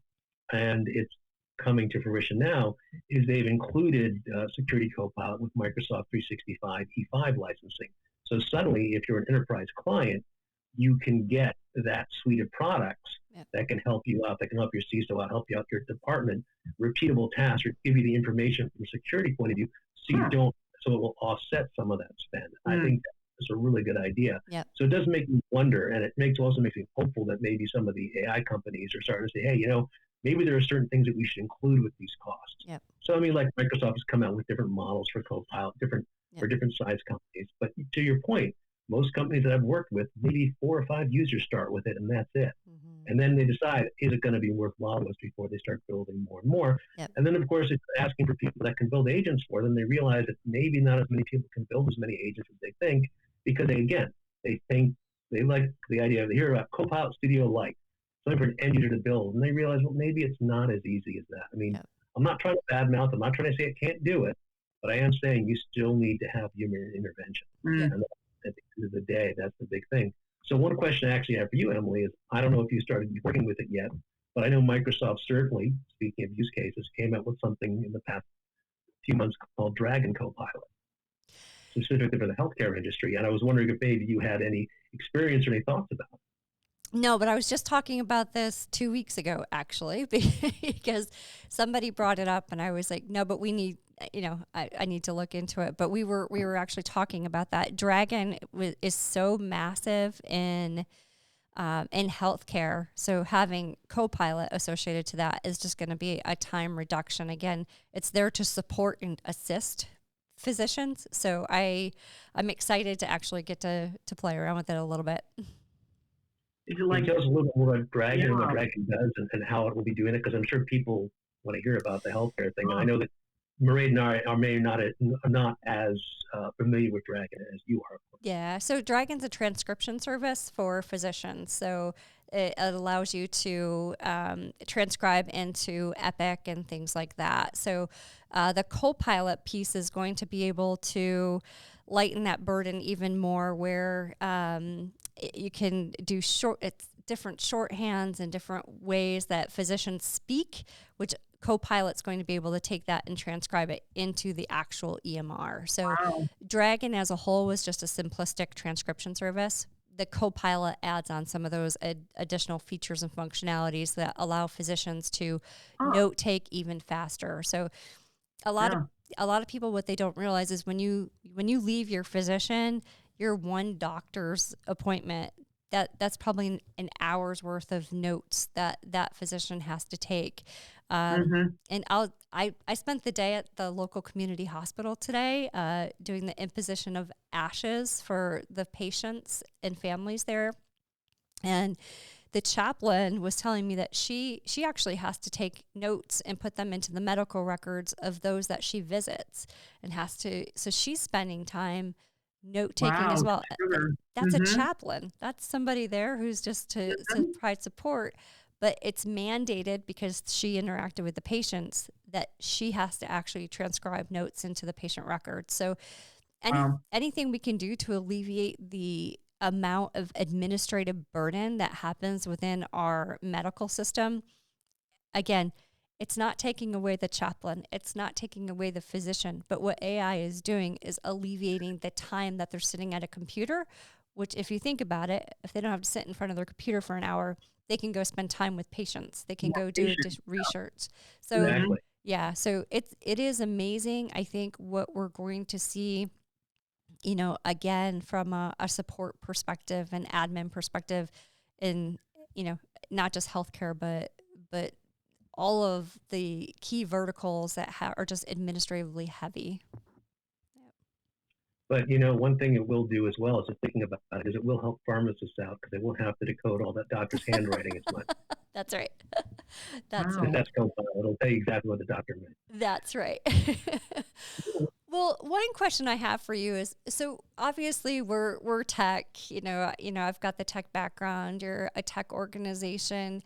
and it's coming to fruition now, is they've included Security Copilot with Microsoft 365 E5 licensing. So suddenly, if you're an enterprise client, you can get that suite of products that can help you out, that can help your CISO out, help you out your department, repeatable tasks, or give you the information from a security point of view, so it will offset some of that spend. I think that's a really good idea. So it does make me wonder, and it also makes me hopeful that maybe some of the AI companies are starting to say, hey, maybe there are certain things that we should include with these costs. So, like Microsoft has come out with different models for Copilot, for different size companies. But to your point, most companies that I've worked with, maybe 4 or 5 users start with it, and that's it. And then they decide, is it going to be worthwhile to us before they start building more and more? And then, of course, it's asking for people that can build agents for them. They realize that maybe not as many people can build as many agents as they think, because they think they like the idea of, they hear about Copilot Studio Lite, something for an end user to build, and they realize, well, maybe it's not as easy as that. I'm not trying to badmouth, I'm not trying to say it can't do it, but I am saying you still need to have human intervention. And at the end of the day, that's the big thing. So one question I actually have for you, Emily, is I don't know if you started working with it yet, but I know Microsoft certainly, speaking of use cases, came out with something in the past few months called Dragon Copilot, specifically for the healthcare industry. And I was wondering if maybe you had any experience or any thoughts about it. No, but I was just talking about this 2 weeks ago, actually, because somebody brought it up and I was like, no, but we need, I need to look into it. But we were actually talking about that. Dragon is so massive in healthcare. So having Copilot associated to that is just going to be a time reduction. Again, it's there to support and assist physicians. So I'm excited to actually get to play around with it a little bit. Can you tell us a little bit more about Dragon and what Dragon does and how it will be doing it? Because I'm sure people want to hear about the healthcare thing. And I know that Mairead and I are not as familiar with Dragon as you are. Yeah, so Dragon's a transcription service for physicians. So it allows you to transcribe into Epic and things like that. So the Copilot piece is going to be able to lighten that burden even more, where you can do different shorthands and different ways that physicians speak, which Copilot's going to be able to take that and transcribe it into the actual EMR. So Dragon as a whole was just a simplistic transcription service. The Copilot adds on some of those additional features and functionalities that allow physicians to note take even faster. So a lot of people, what they don't realize is when you leave your physician, your one doctor's appointment, that's probably an hour's worth of notes that physician has to take. And I spent the day at the local community hospital today doing the imposition of ashes for the patients and families there. And the chaplain was telling me that she actually has to take notes and put them into the medical records of those that she visits, and so she's spending time note-taking as well. Sure. That's a chaplain. That's somebody there who's just to provide support. but it's mandated because she interacted with the patients that she has to actually transcribe notes into the patient record. So anything we can do to alleviate the amount of administrative burden that happens within our medical system, again, it's not taking away the chaplain, it's not taking away the physician, but what AI is doing is alleviating the time that they're sitting at a computer, which if you think about it, if they don't have to sit in front of their computer for an hour, they can go spend time with patients. They can go do research. So Exactly. yeah, so it is amazing. I think what we're going to see, you know, again, from a support perspective and admin perspective in, you know, not just healthcare, but all of the key verticals that are just administratively heavy. But, you know, one thing it will do as well, is just thinking about it, is it will help pharmacists out because they won't have to decode all that doctor's handwriting as much. That's right. That's Wow. right. That's Copilot. It'll tell you exactly what the doctor meant. That's right. Well, one question I have for you is, so obviously we're tech, you know, I've got the tech background, you're a tech organization.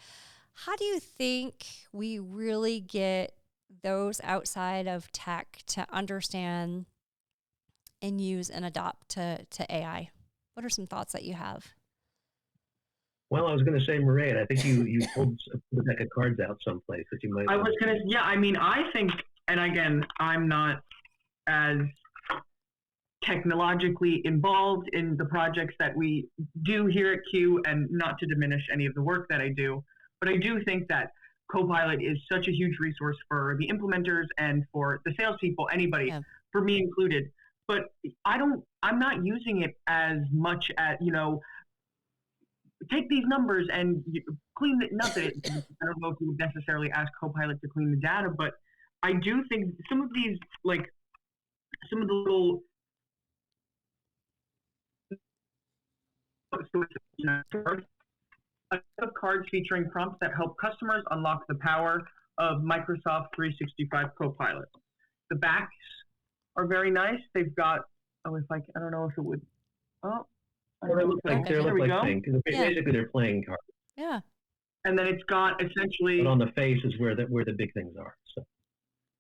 How do you think we really get those outside of tech to understand and use and adopt to AI? What are some thoughts that you have? Well, I was going to say, Mairead, I think you pulled the deck of cards out someplace that you might. I was going to, yeah, I mean, I think, and again, I'm not as technologically involved in the projects that we do here at Q, and not to diminish any of the work that I do, but I do think that Copilot is such a huge resource for the implementers and for the salespeople, anybody, for me included. But I'm not using it as much as, you know, take these numbers and clean it. Not that I don't know if you would necessarily ask Copilot to clean the data, but I do think some of these, like some of the little cards featuring prompts that help customers unlock the power of Microsoft 365 Copilot. The backs are very nice. They've got, I don't know if it would, they look like pink. Basically, they're playing cards. Yeah. And then it's got essentially. But on the face is where the big things are.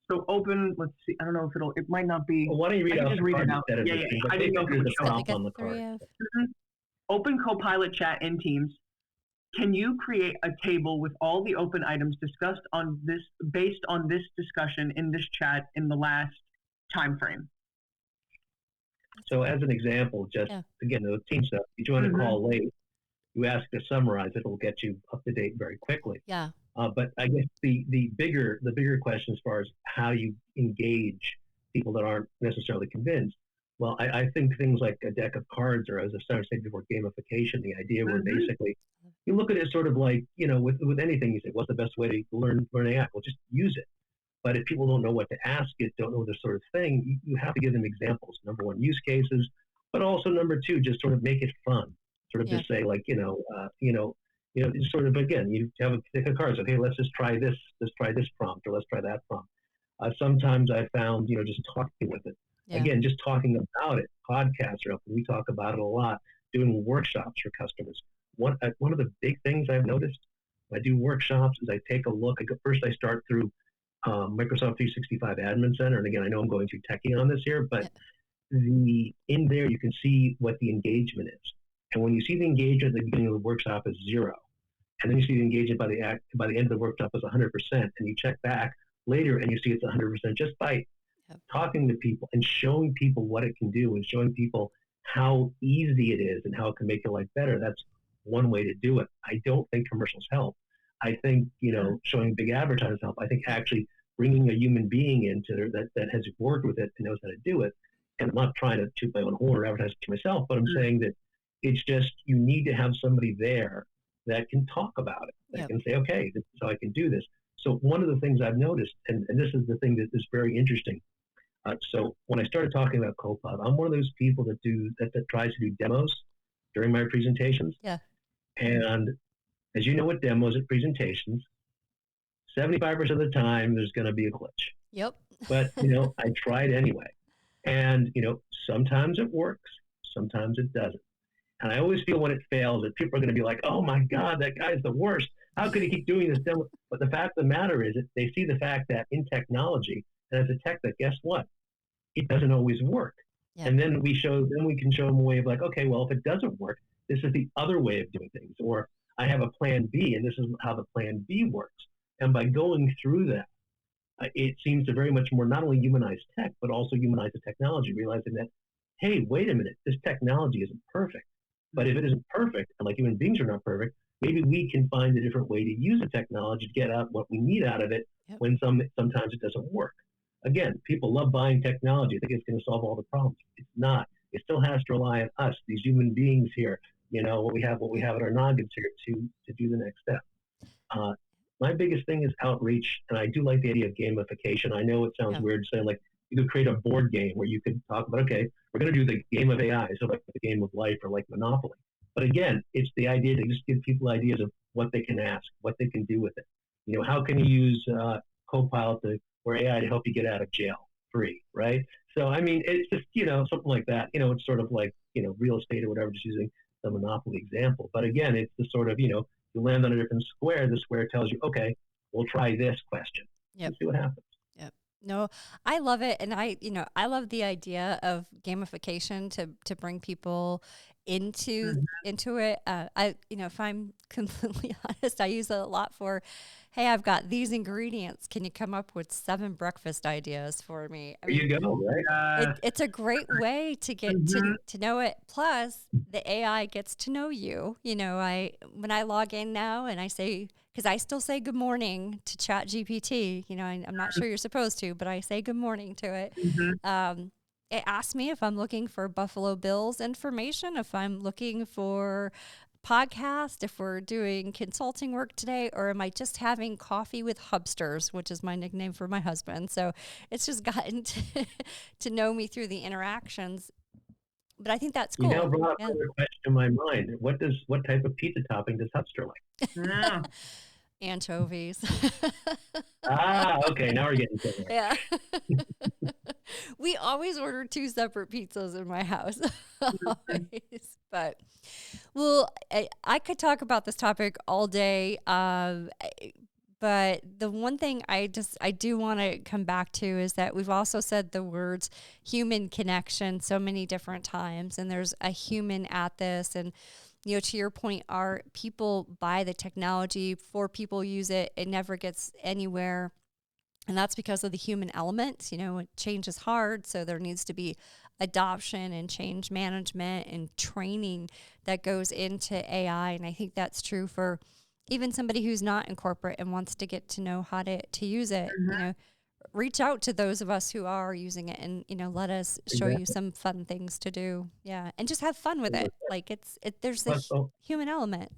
So open. Let's see. I don't know if it might not be. Well, why don't you read out? Just read it out. Yeah. I didn't know if it would show up on the card. Open Copilot chat in Teams. Can you create a table with all the open items discussed on this, based on this discussion in this chat in the last time frame? So as an example, just again, the team stuff, you join a call late, you ask to summarize, it'll get you up to date very quickly. Yeah. But I guess the bigger question as far as how you engage people that aren't necessarily convinced, well, I think things like a deck of cards, or as I started saying before, gamification, the idea where basically you look at it sort of like, you know, with anything, you say, what's the best way to learn AI? Well, just use it. But if people don't know what to ask it, don't know this sort of thing, you have to give them examples. Number one, use cases, but also number two, just sort of make it fun. Sort of just say like, just sort of, again, you have a deck of cards. Okay, let's just try this. Let's try this prompt, or let's try that prompt. Sometimes I found, just talking with it. Yeah. Again, just talking about it. Podcasts are up. We talk about it a lot. Doing workshops for customers. One of the big things I've noticed when I do workshops is I take a look. First, I start through Microsoft 365 Admin Center. And again, I know I'm going too techie on this here, but in there you can see what the engagement is. And when you see the engagement at the beginning of the workshop is 0, and then you see the engagement by the end of the workshop is 100%, and you check back later and you see it's 100% just by talking to people and showing people what it can do and showing people how easy it is and how it can make your life better. That's one way to do it. I don't think commercials help. I think, showing big advertisers help. I think actually bringing a human being into that has worked with it and knows how to do it. And I'm not trying to toot my own horn or advertise to myself, but I'm saying that it's just, you need to have somebody there that can talk about it, that can say, okay, this is how I can do this. So one of the things I've noticed, and this is the thing that is very interesting. So when I started talking about Copilot, I'm one of those people that tries to do demos during my presentations. Yeah. And as you know, with demos and presentations, 75% of the time there's going to be a glitch. Yep. But I tried anyway, and sometimes it works, sometimes it doesn't. And I always feel when it fails that people are going to be like, "Oh my God, that guy's the worst." How could he keep doing this? But the fact of the matter is that they see the fact that in technology, and as a tech, that guess what? It doesn't always work. Yep. And then we can show them a way of like, okay, well, if it doesn't work, this is the other way of doing things. Or I have a plan B, and this is how the plan B works. And by going through that, it seems to very much more not only humanize tech, but also humanize the technology, realizing that, hey, wait a minute, this technology isn't perfect. But if it isn't perfect, and like human beings are not perfect, maybe we can find a different way to use the technology to get out what we need out of it. Yep. When sometimes it doesn't work. Again, people love buying technology. They think it's going to solve all the problems. It's not. It still has to rely on us, these human beings here. What we have at our noggins here to do the next step. My biggest thing is outreach, and I do like the idea of gamification. I know it sounds weird saying like you could create a board game where you could talk about, okay, we're going to do the game of AI, so like the game of life or like Monopoly. But again, it's the idea to just give people ideas of what they can ask, what they can do with it. How can you use Copilot or AI to help you get out of jail free, right? So, I mean, it's just, something like that. It's sort of like, real estate or whatever, just using the Monopoly example. But again, it's the sort of, you land on a different square. The square tells you, okay, we'll try this question. Yep. And see what happens. Yep. No, I love it. And I love the idea of gamification to bring people into it. If I'm completely honest, I use it a lot for, hey, I've got these ingredients. Can you come up with 7 breakfast ideas for me? There you go, right? It's a great way to get to know it. Plus, the AI gets to know you. When I log in now and I say, because I still say good morning to ChatGPT. I'm not sure you're supposed to, but I say good morning to it. It asks me if I'm looking for Buffalo Bills information, if I'm looking for podcast, if we're doing consulting work today, or am I just having coffee with hubsters, which is my nickname for my husband. So it's just gotten to know me through the interactions. But I think that's cool. You now brought up another question in my mind. What type of pizza topping does Hubster like? Anchovies. Okay. Now we're getting to it. Yeah. We always order 2 separate pizzas in my house. Always. But, well, I could talk about this topic all day. But the one thing I do want to come back to is that we've also said the words human connection so many different times, and there's a human at this. And, to your point, people buy the technology, 4 people use it, it never gets anywhere. And that's because of the human element. Change is hard, so there needs to be adoption and change management and training that goes into AI. And I think that's true for even somebody who's not in corporate and wants to get to know how to use it. Reach out to those of us who are using it and, let us show you some fun things to do. Yeah. And just have fun with it. Like there's this human element.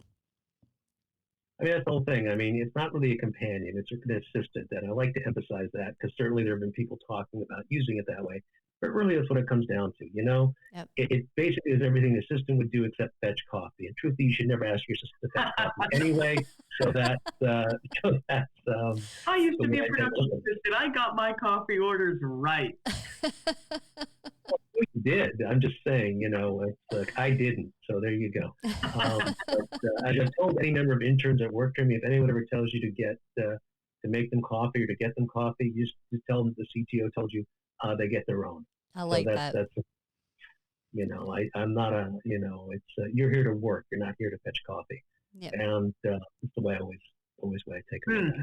I mean, that's the whole thing. I mean, it's not really a companion. It's an assistant. And I like to emphasize that because certainly there have been people talking about using it that way. But really, that's what it comes down to, Yep. It basically is everything the assistant would do except fetch coffee. And truthfully, you should never ask your assistant to fetch coffee anyway. So that's I used to be a production assistant. I got my coffee orders right. You did. I'm just saying, it's like I didn't. So there you go. But as I've told any number of interns that work for me, if anyone ever tells you to make them coffee or to get them coffee, you just tell them the CTO told you they get their own. I like that. That's I'm not it's you're here to work. You're not here to fetch coffee. Yep. And it's the way I always way I take it.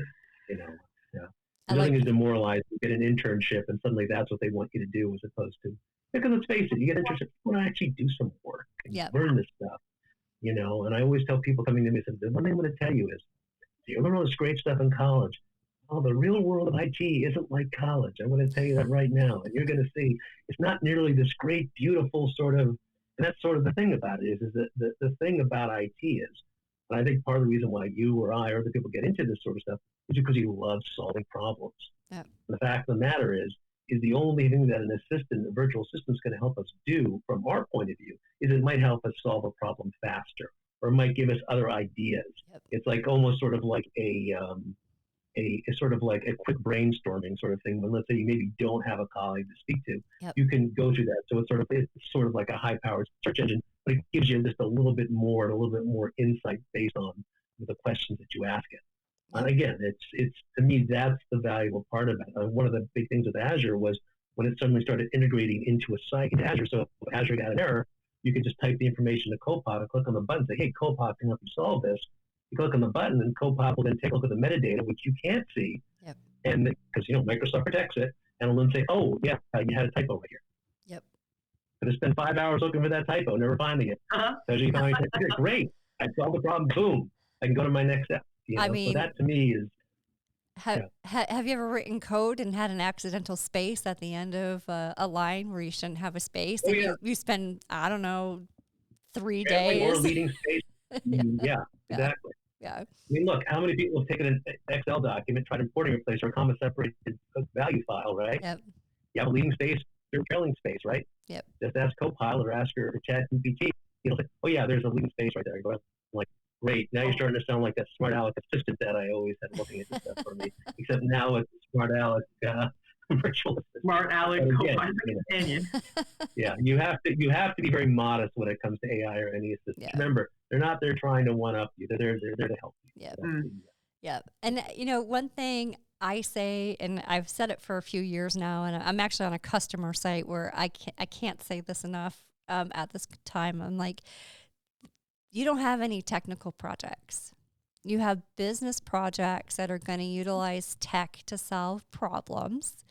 Yeah. Nothing is demoralized. You get an internship and suddenly that's what they want you to do as opposed to, because let's face it, you get an internship, you want to actually do some work and learn this stuff, and I always tell people coming to me, the one thing I'm going to tell you is, you learn all this great stuff in college. Oh, the real world of IT isn't like college. I'm going to tell you that right now. And you're going to see it's not nearly this great, beautiful sort of, and that's sort of the thing about it is that the thing about IT is, and I think part of the reason why you or I or other people get into this sort of stuff is because you love solving problems. Yep. The fact of the matter is the only thing that an assistant, a virtual assistant, is going to help us do from our point of view is it might help us solve a problem faster, or it might give us other ideas. Yep. It's like almost sort of like a sort of like a quick brainstorming sort of thing. When let's say you maybe don't have a colleague to speak to, you can go through that. So it's sort of like a high-powered search engine, but it gives you just a little bit more insight based on with the questions that you ask it. And again, it's to me, that's the valuable part of it. One of the big things with Azure was when it suddenly started integrating into a site in Azure. So if Azure got an error, you could just type the information to Copilot, click on the button, say, hey, Copilot can help you solve this. You click on the button, and Copilot will then take a look at the metadata, which you can't see. Yep. And because, Microsoft protects it, and it'll then say, oh, yeah, you had a typo right here. Yep. But to spend 5 hours looking for that typo, never finding it. So you finally say, great, I solved the problem, boom, I can go to my next step. I mean, so that to me is... Have you ever written code and had an accidental space at the end of a line where you shouldn't have a space? Oh, and you spend, I don't know, 3 days. Or days. leading space. Yeah, exactly. Yeah. I mean, look, how many people have taken an Excel document, tried importing a place or a comma-separated value file, right? Yep. You have a leading space or trailing space, right? Yep. Just ask Copilot or ask your chat GPT. Say, oh, yeah, there's a leading space right there. You go, I'm like, great. Now you're starting to sound like that smart Alex assistant that I always had looking at this stuff for me. Except now it's smart Alex virtual assistant. Smart Alex Copilot companion. Yeah, you have to be very modest when it comes to AI or any assistant. Yeah. Remember, they're not there trying to one up you. They're there to help you. Yeah. Yeah. And one thing I say, and I've said it for a few years now, and I'm actually on a customer site where I can't say this enough at this time. I'm like, you don't have any technical projects. You have business projects that are going to utilize tech to solve problems.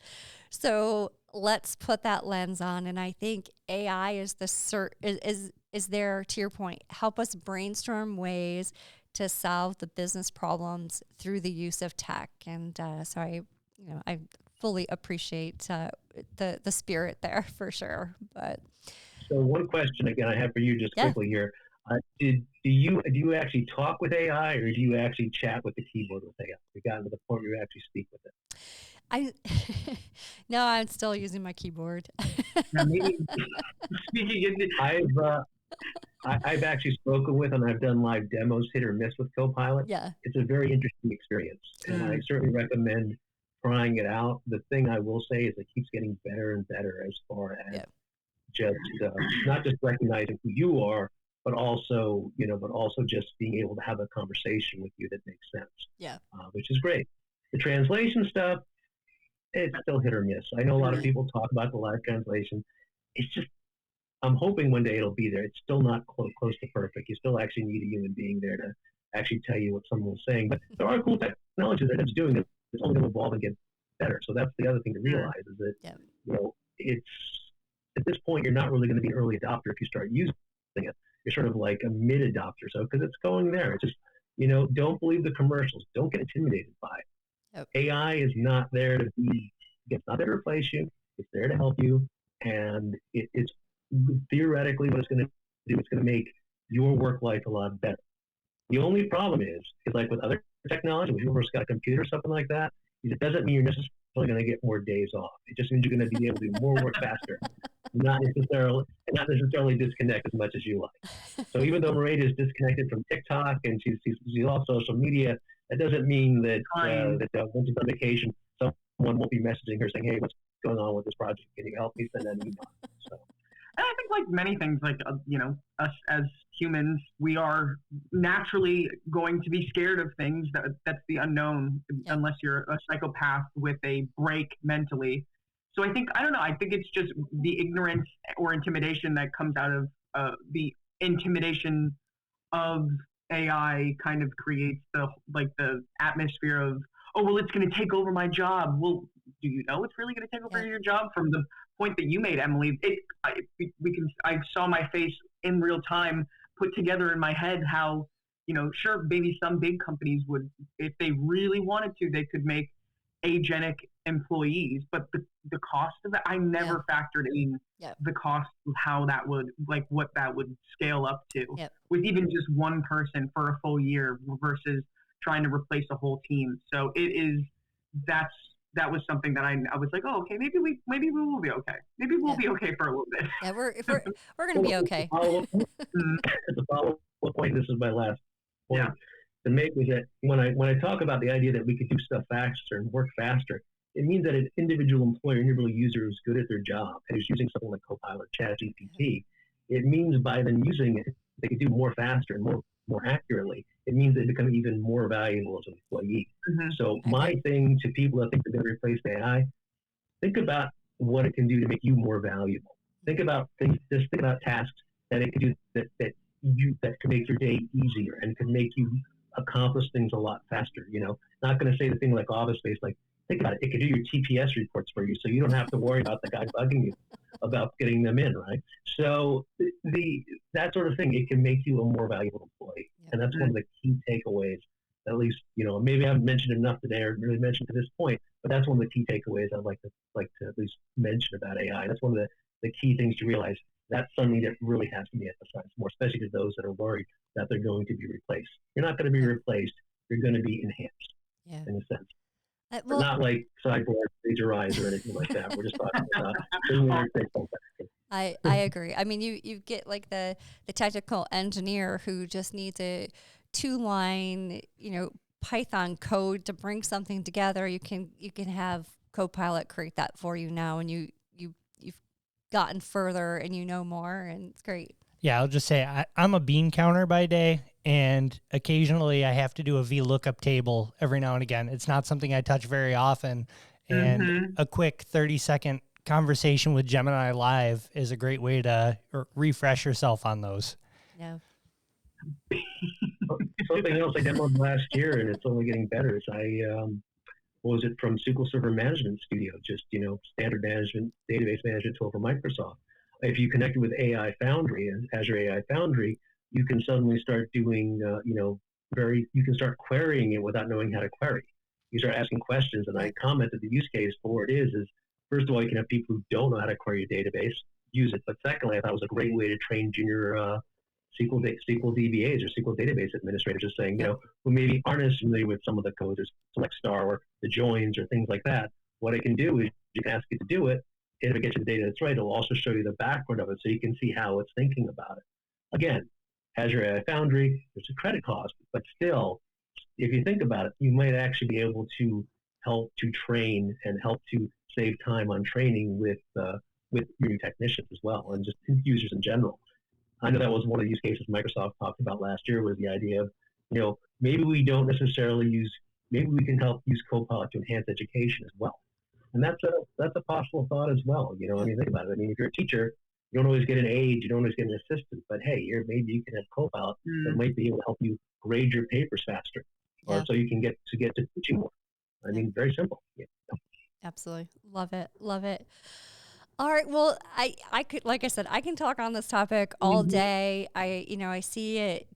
So let's put that lens on. And I think AI is is there, to your point, help us brainstorm ways to solve the business problems through the use of tech. And so I fully appreciate the spirit there for sure. But so one question again I have for you just quickly here. Do you actually talk with AI, or do you actually chat with the keyboard with AI? You gotten to the point where you actually speak with it? No, I'm still using my keyboard. I've actually spoken with, and I've done live demos, hit or miss with Copilot. Yeah, it's a very interesting experience, and I certainly recommend trying it out. The thing I will say is it keeps getting better and better as far as just not just recognizing who you are, but also just being able to have a conversation with you that makes sense. Yeah, which is great. The translation stuff, it's still hit or miss. I know a lot of people talk about the live translation. It's just, I'm hoping one day it'll be there. It's still not close to perfect. You still actually need a human being there to actually tell you what someone was saying. But there are cool technologies that it's doing it. It's only going to evolve and get better. So that's the other thing to realize is that, it's at this point, you're not really going to be an early adopter if you start using it. You're sort of like a mid adopter. So, because it's going there. It's just, don't believe the commercials. Don't get intimidated by it. Yep. AI is not there to it's not there to replace you. It's there to help you. And it's theoretically what it's going to do. It's going to make your work life a lot better. The only problem is like with other technology, when you've got a computer or something like that, it doesn't mean you're necessarily going to get more days off. It just means you're going to be able to do more work faster, not necessarily disconnect as much as you like. So even though Mairead is disconnected from TikTok and she's off social media, that doesn't mean that once she's on vacation, someone won't be messaging her saying, "Hey, what's going on with this project? Can you help me send an email?" So. And I think like many things, like, us as humans, we are naturally going to be scared of things that's the unknown, unless you're a psychopath with a break mentally. So I think it's just the ignorance or intimidation that comes out of the intimidation of AI kind of creates the atmosphere of, oh, well, it's going to take over my job. Well, do you know it's really going to take over your job? From the point that you made, Emily, I saw my face in real time put together in my head how, sure, maybe some big companies would, if they really wanted to, they could make agenic employees, but the cost of that, I never factored in the cost of how that would, what that would scale up to with even just one person for a full year versus trying to replace a whole team. So that was something that I was like, oh, okay, maybe we will be okay. Maybe we'll be okay for a little bit. Yeah, we're going to be okay. As a follow-up point, this is my last point to make, is that when I talk about the idea that we could do stuff faster and work faster, it means that an individual employer, individual user who's good at their job and is using something like Copilot, ChatGPT, it means by them using it, they could do more faster and more more accurately, it means they become even more valuable as an employee. So my thing to people that think they're going to replace AI, think about what it can do to make you more valuable. Think about things, just think about tasks that it can do that can make your day easier and can make you accomplish things a lot faster. Not going to say the thing like Office Space, like think about it. It can do your TPS reports for you, so you don't have to worry about the guy bugging you about getting them in, right? So that sort of thing, it can make you a more valuable employee. And that's one of the key takeaways, at least, maybe I haven't mentioned enough today or really mentioned to this point, but that's one of the key takeaways I'd like to at least mention about AI. That's one of the key things to realize. That's something that really has to be emphasized more, especially to those that are worried that they're going to be replaced. You're not going to be replaced. You're going to be enhanced in a sense. Well, not like cyborg laser eyes or anything like that. We're just talking about I agree. I mean, you get like the technical engineer who just needs a 2-line, Python code to bring something together. You can have Copilot create that for you now, and you've gotten further and more, and it's great. Yeah, I'll just say I'm a bean counter by day, and occasionally I have to do a VLOOKUP table every now and again. It's not something I touch very often, and a quick 30-second conversation with Gemini Live is a great way to refresh yourself on those. Yeah. Something else I demoed last year, and it's only getting better, is what was it, from SQL Server Management Studio, just, standard management, database management tool for Microsoft. If you connect it with AI Foundry and Azure AI Foundry, you can suddenly start doing, you can start querying it without knowing how to query. You start asking questions, and I commented the use case for it is first of all, you can have people who don't know how to query a database use it. But secondly, I thought it was a great way to train junior SQL DBAs or SQL database administrators, just saying, who maybe aren't as familiar with some of the codes, or select star or the joins or things like that. What it can do is you can ask it to do it. And if it gets you the data that's right, it'll also show you the background of it so you can see how it's thinking about it. Again, Azure AI Foundry, there's a credit cost, but still, if you think about it, you might actually be able to help to train and help to save time on training with your technicians as well, and just users in general. I know that was one of the use cases Microsoft talked about last year, was the idea of, maybe we don't necessarily maybe we can help use Copilot to enhance education as well. And that's a possible thought as well. Think about it. I mean, if you're a teacher, you don't always get an aide, you don't always get an assistant, but hey, maybe you can have Copilot that might be able to help you grade your papers faster, or so you can get to teaching more. I mean, very simple. Yeah. Absolutely. Love it. Love it. All right. Well, I could, like I said, I can talk on this topic all day. I see it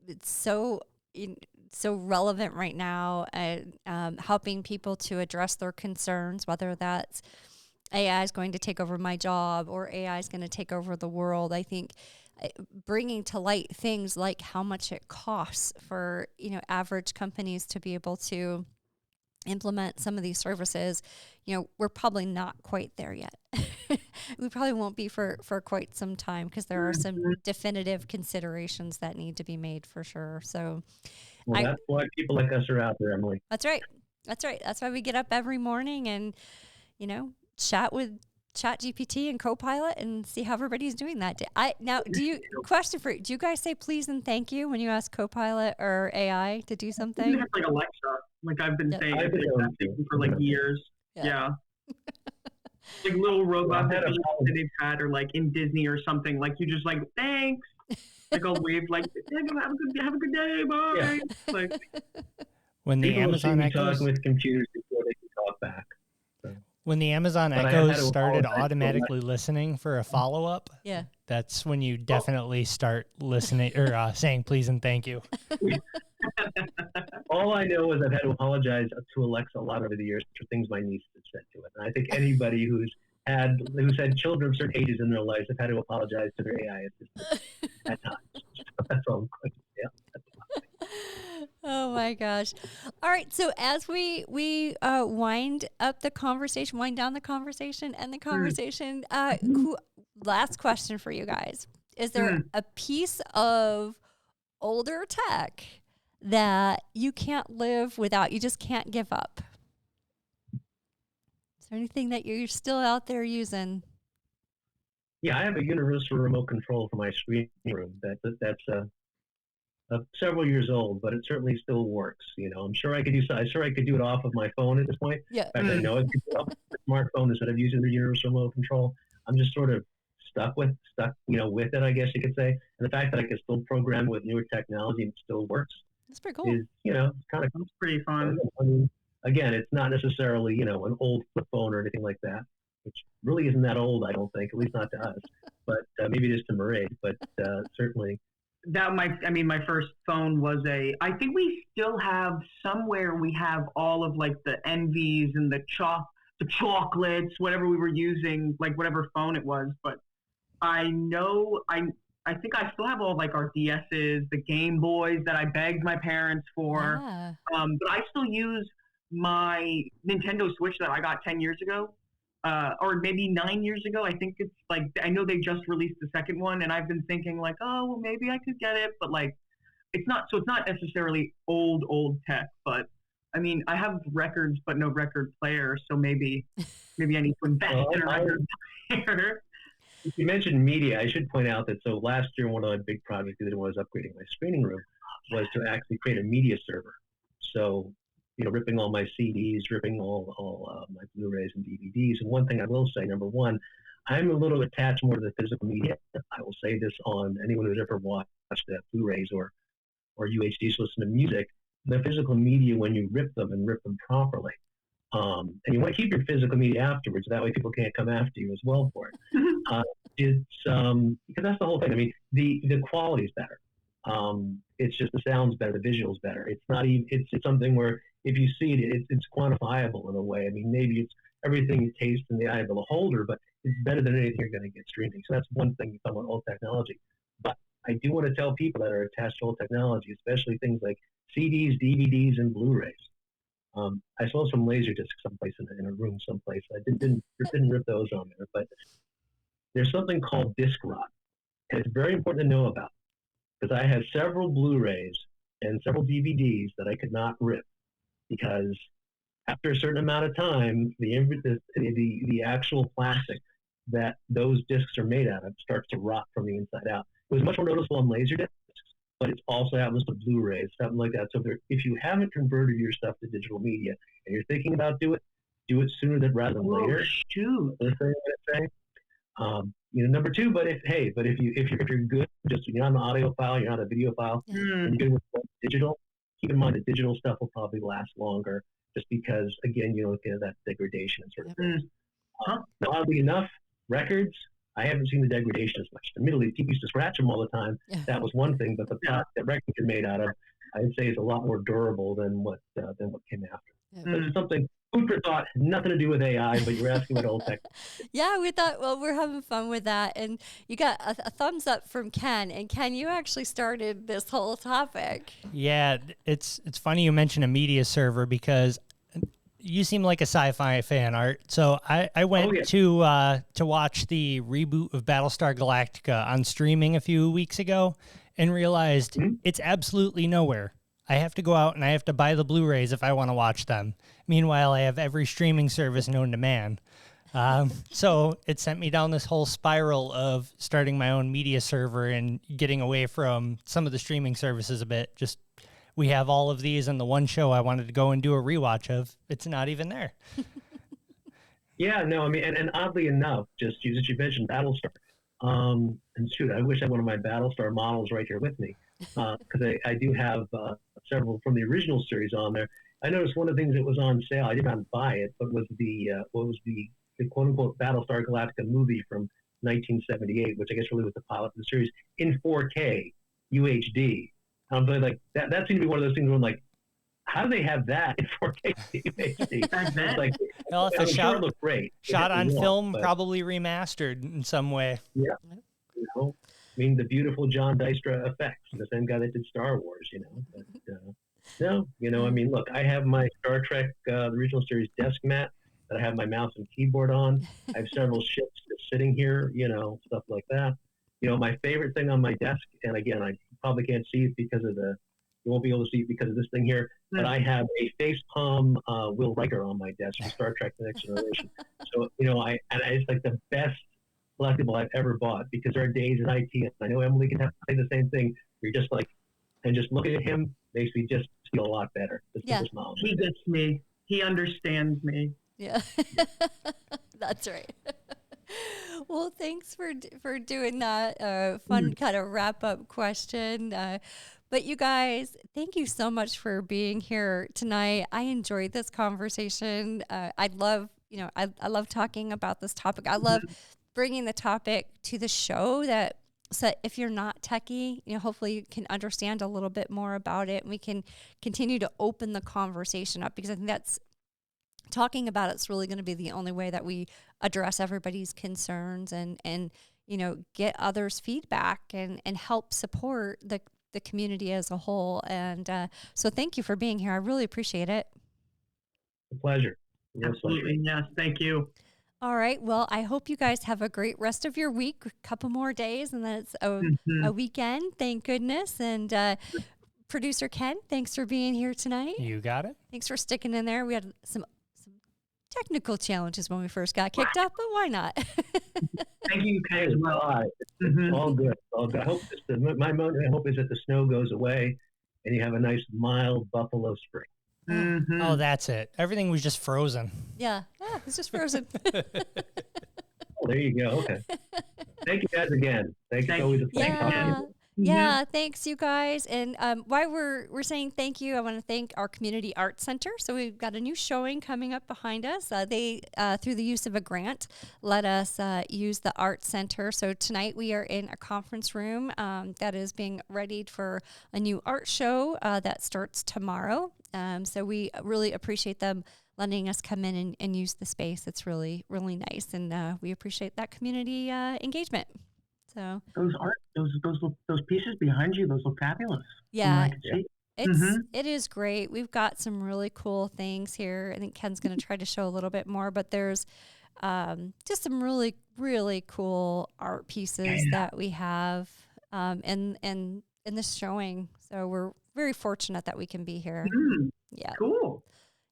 it's so relevant right now, and helping people to address their concerns, whether that's AI is going to take over my job or AI is going to take over the world. I think bringing to light things like how much it costs for, average companies to be able to implement some of these services, we're probably not quite there yet. We probably won't be for quite some time, because there are some definitive considerations that need to be made for sure. So that's why people like us are out there, Emily. That's right. That's why we get up every morning and, chat with ChatGPT and Copilot and see how everybody's doing that. Do you guys say please and thank you when you ask Copilot or AI to do something? It's like Alexa. Like I've been saying it for like years. Yeah. Like little robots that they've had, or like in Disney or something. Like you just like, thanks. Like I'll wave like, have a good day, bye. Yeah. Like when the Amazon Echoes talking with computers before they can talk back. So. When the Amazon Echoes started automatically listening for a follow-up, that's when you definitely start listening or saying please and thank you. All I know is I've had to apologize to Alexa a lot over the years for things my niece has said to it. And I think anybody who's had children of certain ages in their lives have had to apologize to their AI assistant at times. That's all I'm going to say. Oh my gosh. All right. So as we wind down the conversation, end the conversation, last question for you guys. Is there a piece of older tech that you can't live without, you just can't give up? Is there anything that you're still out there using? Yeah, I have a universal remote control for my screen room. several years old, but it certainly still works. I'm sure I could do it off of my phone at this point. Yeah. In fact, I know I could do it off the smartphone instead of using the universal remote control. I'm just sort of stuck with it, I guess you could say. And the fact that I can still program with newer technology and it still works That's pretty cool. is, kind of pretty fun. I mean, again, it's not necessarily, an old flip phone or anything like that, which really isn't that old, I don't think, at least not to us. But maybe it is to Mairead, but certainly. My first phone was I think we still have somewhere, we have all of like the envies and the chocolates, whatever we were using, like whatever phone it was. But I think I still have all like our DSs, the Game Boys that I begged my parents for. Yeah. But I still use my Nintendo Switch that I got 10 years ago, or maybe 9 years ago. I think it's like, I know they just released the second one, and I've been thinking like, oh, well, maybe I could get it, but like, it's not necessarily old tech, but I mean, I have records, but no record player, so maybe I need to invest in a record player. If you mentioned media, I should point out that last year, one of my big projects I did was upgrading my screening room, was to actually create a media server. So, ripping all my CDs, ripping all my Blu-rays and DVDs. And one thing I will say, number one, I'm a little attached more to the physical media. I will say this on anyone who's ever watched Blu-rays or UHDs to listen to music. The physical media, when you rip them properly, and you want to keep your physical media afterwards, that way people can't come after you as well for it. It's because that's the whole thing. I mean, the quality is better. It's just the sound's better, the visual's better. It's not even. It's something where if you see it, it's quantifiable in a way. I mean, maybe it's everything you taste in the eye of the beholder, but it's better than anything you're going to get streaming. So that's one thing you talk about old technology. But I do want to tell people that are attached to old technology, especially things like CDs, DVDs, and Blu-rays. I saw some laser discs someplace in a room someplace. I didn't rip those on there, but there's something called disc rot, and it's very important to know about, because I have several Blu-rays and several DVDs that I could not rip, because after a certain amount of time, the actual plastic that those discs are made out of starts to rot from the inside out. It was much more noticeable on laser discs, but it also happens to Blu-rays, something like that. So if you haven't converted your stuff to digital media and you're thinking about do it sooner rather than later. Shoot. Number two, but if you're good, just you're not an audio file, you're not a video file, and you're good with digital, keep in mind that digital stuff will probably last longer, just because again you don't get that degradation and sort of things. Now, oddly enough, records, I haven't seen the degradation as much. Admittedly, people used to scratch them all the time. That was one thing, but the product that records are made out of, I'd say, is a lot more durable than what came after. So it's something, food for thought, nothing to do with AI, but you're asking about old tech. Yeah, we thought, well, we're having fun with that. And you got a thumbs up from Ken. And Ken, you actually started this whole topic. Yeah, it's funny you mention a media server, because you seem like a sci-fi fan, Art. So I went to watch the reboot of Battlestar Galactica on streaming a few weeks ago and realized it's absolutely nowhere. I have to go out and I have to buy the Blu-rays if I want to watch them. Meanwhile, I have every streaming service known to man. So it sent me down this whole spiral of starting my own media server and getting away from some of the streaming services a bit. Just, we have all of these, and the one show I wanted to go and do a rewatch of, it's not even there. Yeah, no, I mean, and oddly enough, just as you mentioned Battlestar, and shoot, I wish I had one of my Battlestar models right here with me, because I do have several from the original series on there. I noticed one of the things that was on sale, I did not buy it, but was the quote unquote Battlestar Galactica movie from 1978, which I guess really was the pilot of the series, in 4K UHD. I'm like, that seemed to be one of those things where I'm like, how do they have that in 4K UHD? Like, well, if a shot looked great. Shot on film, probably remastered in some way. Yeah. I mean, the beautiful John Dystra effects, the same guy that did Star Wars, But, no, I mean, look, I have my Star Trek, the original series desk mat that I have my mouse and keyboard on. I have several ships just sitting here, stuff like that. My favorite thing on my desk, and again, I probably can't see it because of you won't be able to see it because of this thing here, but I have a facepalm Will Riker on my desk from Star Trek The Next Generation. So, it's like the best collectible I've ever bought, because there are days in IT, and I know Emily can say the same thing, where you're just like, and just looking at him makes me just feel a lot better. Yeah. He gets me. He understands me. Yeah, that's right. Well, thanks for doing that fun kind of wrap up question. But you guys, thank you so much for being here tonight. I enjoyed this conversation. I love talking about this topic. I love bringing the topic to the show so if you're not techie, hopefully you can understand a little bit more about it, and we can continue to open the conversation up, because I think that's talking about it's really going to be the only way that we address everybody's concerns and get others' feedback and help support the community as a whole. And so thank you for being here. I really appreciate it. A pleasure. Absolutely. Yes. Thank you. All right. Well, I hope you guys have a great rest of your week, a couple more days, and then it's a weekend. Thank goodness. And producer Ken, thanks for being here tonight. You got it. Thanks for sticking in there. We had some technical challenges when we first got kicked off, but why not? Thank you, Ken, as well. It's all good. All good. I hope my hope is that the snow goes away and you have a nice mild buffalo spring. Oh, that's it. Everything was just frozen. Yeah, it's just frozen. Oh, there you go. Okay. Thank you guys again. Thank you. Always a pleasure talking to you. Yeah, thanks you guys. And while we're saying thank you, I want to thank our Community Arts Center. So we've got a new showing coming up behind us. They, through the use of a grant, let us use the Arts Center. So tonight we are in a conference room that is being readied for a new art show that starts tomorrow. So we really appreciate them letting us come in and use the space. It's really, really nice. And we appreciate that community engagement. So those pieces behind you, those look fabulous. Yeah, it is great. We've got some really cool things here. I think Ken's going to try to show a little bit more, but there's just some really, really cool art pieces that we have in this showing. So we're very fortunate that we can be here. Yeah, cool.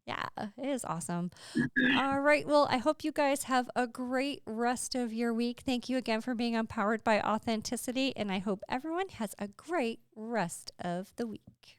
Yeah, it is awesome. All right. Well, I hope you guys have a great rest of your week. Thank you again for being on Powered by Authenticity. And I hope everyone has a great rest of the week.